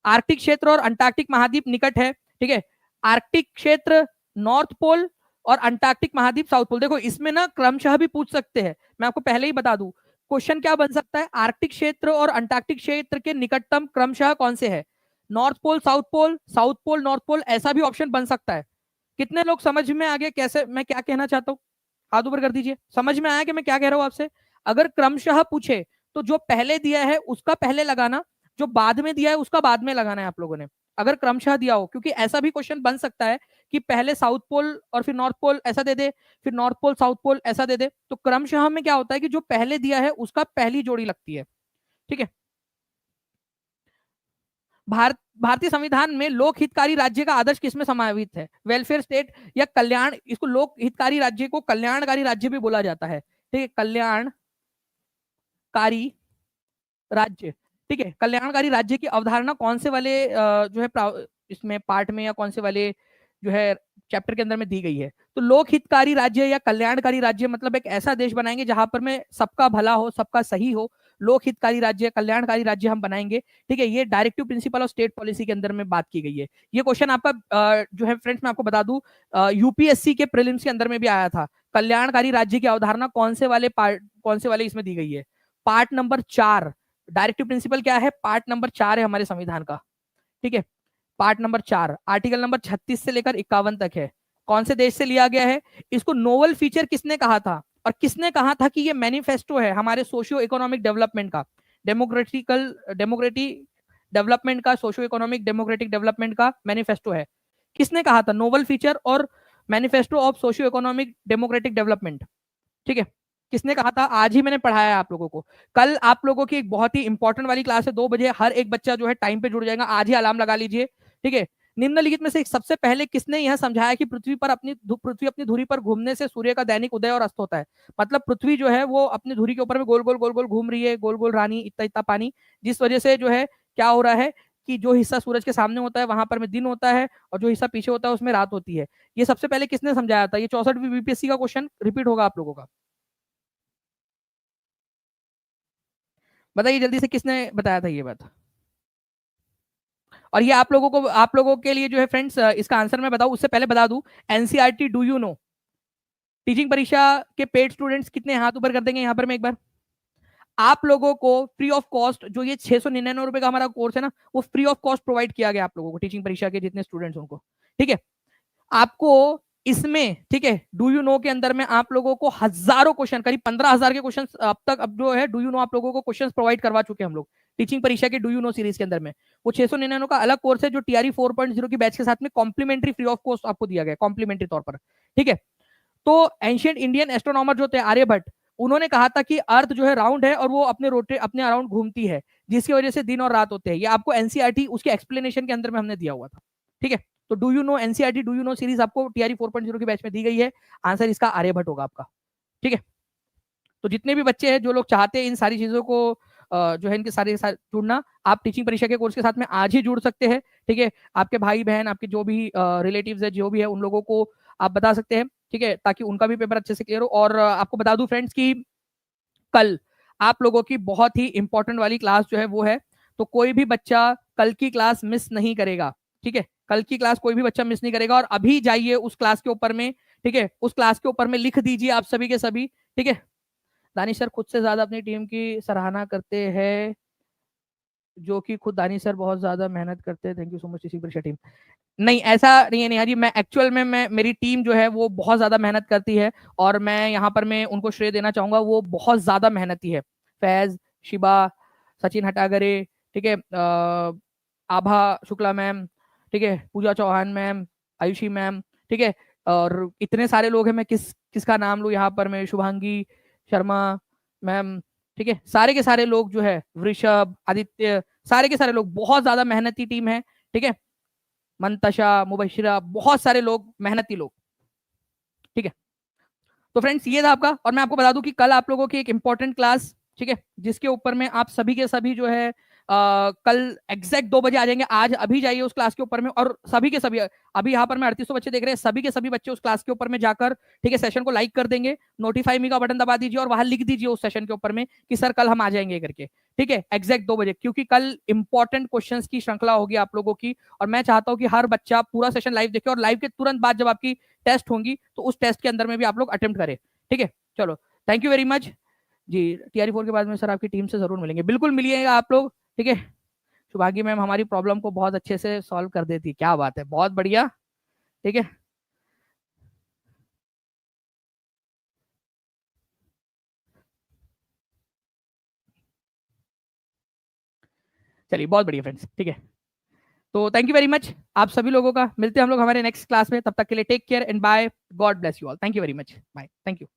S1: आर्कटिक क्षेत्र और अंटार्कटिक महाद्वीप निकट है, ठीक है। आर्कटिक क्षेत्र नॉर्थ पोल और अंटार्कटिक महाद्वीप साउथ पोल। देखो इसमें ना क्रमशः भी पूछ सकते हैं, मैं आपको पहले ही बता दूं क्वेश्चन क्या बन सकता है, आर्कटिक क्षेत्र और अंटार्कटिक क्षेत्र के निकटतम क्रमशः कौन से है, north pole south pole, south pole north pole, ऐसा भी ऑप्शन बन सकता है। कितने लोग समझ में आ गए कैसे मैं क्या कहना चाहता हूँ, हाथ ऊपर कर दीजिए, समझ में आया कि मैं क्या कह रहा हूं आपसे। अगर क्रमशः पूछे तो जो पहले दिया है उसका पहले लगाना, जो बाद में दिया है उसका बाद में लगाना है आप लोगों ने, अगर क्रमशः दिया हो। क्योंकि ऐसा भी क्वेश्चन बन सकता है कि पहले साउथ पोल और फिर नॉर्थ पोल ऐसा दे दे, फिर नॉर्थ पोल साउथ पोल ऐसा दे दे। तो क्रमशः में क्या होता है कि जो पहले दिया है उसका पहली जोड़ी लगती है, ठीक है। भारतीय संविधान में लोक हितकारी राज्य का आदर्श किसमें समावित है, वेलफेयर स्टेट या कल्याण, इसको लोक हितकारी राज्य को कल्याणकारी राज्य भी बोला जाता है, ठीक है, कल्याणकारी राज्य, ठीक है। कल्याणकारी राज्य की अवधारणा कौन से वाले जो है इसमें पार्ट में या कौन से वाले जो है चैप्टर के अंदर में दी गई है। तो लोक हितकारी राज्य या कल्याणकारी राज्य मतलब एक ऐसा देश बनाएंगे जहां पर में सबका भला हो, सबका सही हो, लोक हितकारी राज्य कल्याणकारी राज्य हम बनाएंगे, ठीक है। ये directive principle of state policy के अंदर में बात की गई है। ये क्वेश्चन आपका जो है फ्रेंड्स मैं आपको बता दूं यूपीएससी के प्रीलिम्स के अंदर में भी आया था। कल्याणकारी राज्य की अवधारणा कौन से वाले पार्ट, कौन से वाले इसमें दी गई है, पार्ट नंबर 4। डायरेक्टिव प्रिंसिपल क्या है, पार्ट नंबर 4 है हमारे संविधान का, ठीक है। पार्ट नंबर 4 आर्टिकल नंबर 36 से लेकर 51 तक है। कौन से देश से लिया गया है, इसको नोवल फीचर किसने कहा था, और किसने कहा था कि ये मैनिफेस्टो है हमारे सोशियो इकोनॉमिक डेवलपमेंट का, डेमोक्रेटिक डेवलपमेंट का, सोशियो इकोनॉमिक डेमोक्रेटिक डेवलपमेंट का मैनिफेस्टो है। किसने कहा था, नोवल फीचर और manifesto of socio economic democratic development, ठीक है। किसने कहा था, आज ही मैंने पढ़ाया है आप लोगों को। कल आप लोगों की एक बहुत ही इंपॉर्टेंट वाली क्लास है 2 बजे, हर एक बच्चा जो है टाइम पे जुड़ जाएगा, आज ही अलार्म लगा लीजिए, ठीक है। निम्नलिखित में से सबसे पहले किसने यह समझाया कि पृथ्वी अपनी धुरी पर घूमने से सूर्य का दैनिक उदय और अस्त होता है। मतलब पृथ्वी जो है वो अपनी धुरी के ऊपर में गोल गोल घूम रही है, गोल गोल रानी, इतना इतना पानी, जिस वजह से जो है क्या हो रहा है कि जो हिस्सा सूरज के सामने होता है वहां पर में दिन होता है, और जो हिस्सा पीछे होता है उसमें रात होती है। ये सबसे पहले किसने समझाया था, ये 64वीं बीपीएससी का क्वेश्चन रिपीट होगा आप लोगों का। बताइए जल्दी से किसने बताया था ये बात। और ये आप लोगों के लिए जो है फ्रेंड्स इसका आंसर मैं बताऊं उससे पहले बता दूं, NCERT do you know, teaching परीक्षा के पेड स्टूडेंट्स कितने हाथ ऊपर कर देंगे यहाँ पर मैं एक बार। आप लोगों को फ्री ऑफ कॉस्ट जो ये 699 का हमारा कोर्स है ना, वो फ्री ऑफ कॉस्ट प्रोवाइड किया गया आप लोगों को, टीचिंग परीक्षा के जितने स्टूडेंट्स उनको, ठीक है। आपको इसमें, ठीक है, डू यू नो के अंदर में आप लोगों को हजारों क्वेश्चन, करीब 15,000 के क्वेश्चन अब तक, अब जो है डू यू नो आप लोगों को क्वेश्चन प्रोवाइड करवा चुके हैं हम लोग टीचिंग परीक्षा के डू यू नो सीरीज के अंदर में। वो 699 का अलग कोर्स है जो टीआरई 4.0 की बैच के साथ में कॉम्प्लीमेंट्री फ्री ऑफ कॉस्ट आपको दिया गया, कॉम्प्लीमेंट्री तौर पर, ठीक है। तो एंशियंट इंडियन एस्ट्रोनॉमर जो थे आर्यभट्ट, उन्होंने कहा था कि अर्थ जो है राउंड है और वो अपने अराउंड घूमती है, जिसकी वजह से दिन और रात होते हैं। ये आपको एनसीईआरटी उसके एक्सप्लेनेशन के अंदर में हमने दिया हुआ था, ठीक है। तो do you know, NCERT do you know series आपको टीआरई 4.0 की बैच में दी गई है। आंसर इसका आर्यभट्ट होगा आपका, ठीक है। तो जितने भी बच्चे हैं जो लोग चाहते हैं इन सारी चीजों को जो है इनके सारे जुड़ना, आप टीचिंग परीक्षा के कोर्स के साथ में आज ही जुड़ सकते हैं, ठीक है। आपके भाई बहन, आपके जो भी रिलेटिव्स है, जो भी है, उन लोगों को आप बता सकते हैं, ठीक है, ताकि उनका भी पेपर अच्छे से क्लियर हो। और आपको बता दूं फ्रेंड्स कि कल आप लोगों की बहुत ही इंपॉर्टेंट वाली क्लास जो है वो है, तो कोई भी बच्चा कल की क्लास मिस नहीं करेगा, ठीक है, कल की क्लास कोई भी बच्चा मिस नहीं करेगा, और अभी जाइए उस क्लास के ऊपर में, ठीक है, उस क्लास के ऊपर में लिख दीजिए आप सभी के सभी, ठीक है। दानिश सर खुद से ज्यादा अपनी टीम की सराहना करते हैं, जो कि खुद दानिश सर बहुत ज्यादा मेहनत करते हैं, thank you so much teaching परीक्षा टीम। नहीं, ऐसा नहीं है नेहा जी, मैं एक्चुअल में मैं मेरी टीम जो है वो बहुत ज्यादा मेहनत करती है, और मैं यहाँ पर मैं उनको श्रेय देना चाहूंगा, वो बहुत ज्यादा मेहनती है। फैज, शिबा, सचिन हटागरे, ठीक है, आभा शुक्ला मैम, ठीक है, पूजा चौहान मैम, आयुषी मैम, ठीक है, और इतने सारे लोग हैं, मैं किसका नाम लूं यहाँ पर, मैं शुभांगी शर्मा मैम, ठीक है, सारे के सारे लोग जो है, वृषभ, आदित्य, सारे के सारे लोग बहुत ज्यादा मेहनती टीम है, ठीक है, मंतशा, मुबशिरा, बहुत सारे लोग, मेहनती लोग, ठीक है। तो फ्रेंड्स ये था आपका, और मैं आपको बता दूं कि कल आप लोगों की एक इंपॉर्टेंट क्लास, ठीक है, जिसके ऊपर में आप सभी के सभी जो है कल एग्जैक्ट 2 बजे आ जाएंगे, आज अभी जाइए उस क्लास के ऊपर में, और सभी के सभी, अभी यहाँ पर मैं 3800 बच्चे देख रहे हैं, सभी के सभी बच्चे उस क्लास के ऊपर में जाकर, ठीक है, सेशन को लाइक कर देंगे, नोटिफाई मी का बटन दबा दीजिए, और वहां लिख दीजिए उस सेशन के ऊपर में कि सर कल हम आ जाएंगे करके, ठीक है, एग्जैक्ट 2 बजे, क्योंकि कल इंपॉर्टेंट क्वेश्चंस की श्रृंखला होगी आप लोगों की, और मैं चाहता हूं कि हर बच्चा पूरा सेशन लाइव देखे, और लाइव के तुरंत बाद जब आपकी टेस्ट होंगी तो उस टेस्ट के अंदर में भी आप लोग अटेम्प्ट करें, ठीक है। चलो, thank you very much ji. TRE 4 के बाद में सर आपकी टीम से जरूर मिलेंगे, बिल्कुल मिलिएगा आप लोग, ठीक है। शुभांगी मैम हमारी प्रॉब्लम को बहुत अच्छे से सॉल्व कर देती, क्या बात है, बहुत बढ़िया, ठीक है। चलिए, बहुत बढ़िया फ्रेंड्स, ठीक है। तो थैंक यू वेरी मच आप सभी लोगों का, मिलते हैं हम लोग हमारे नेक्स्ट क्लास में, तब तक के लिए take care and bye, God bless you all, thank you very much, bye, thank you.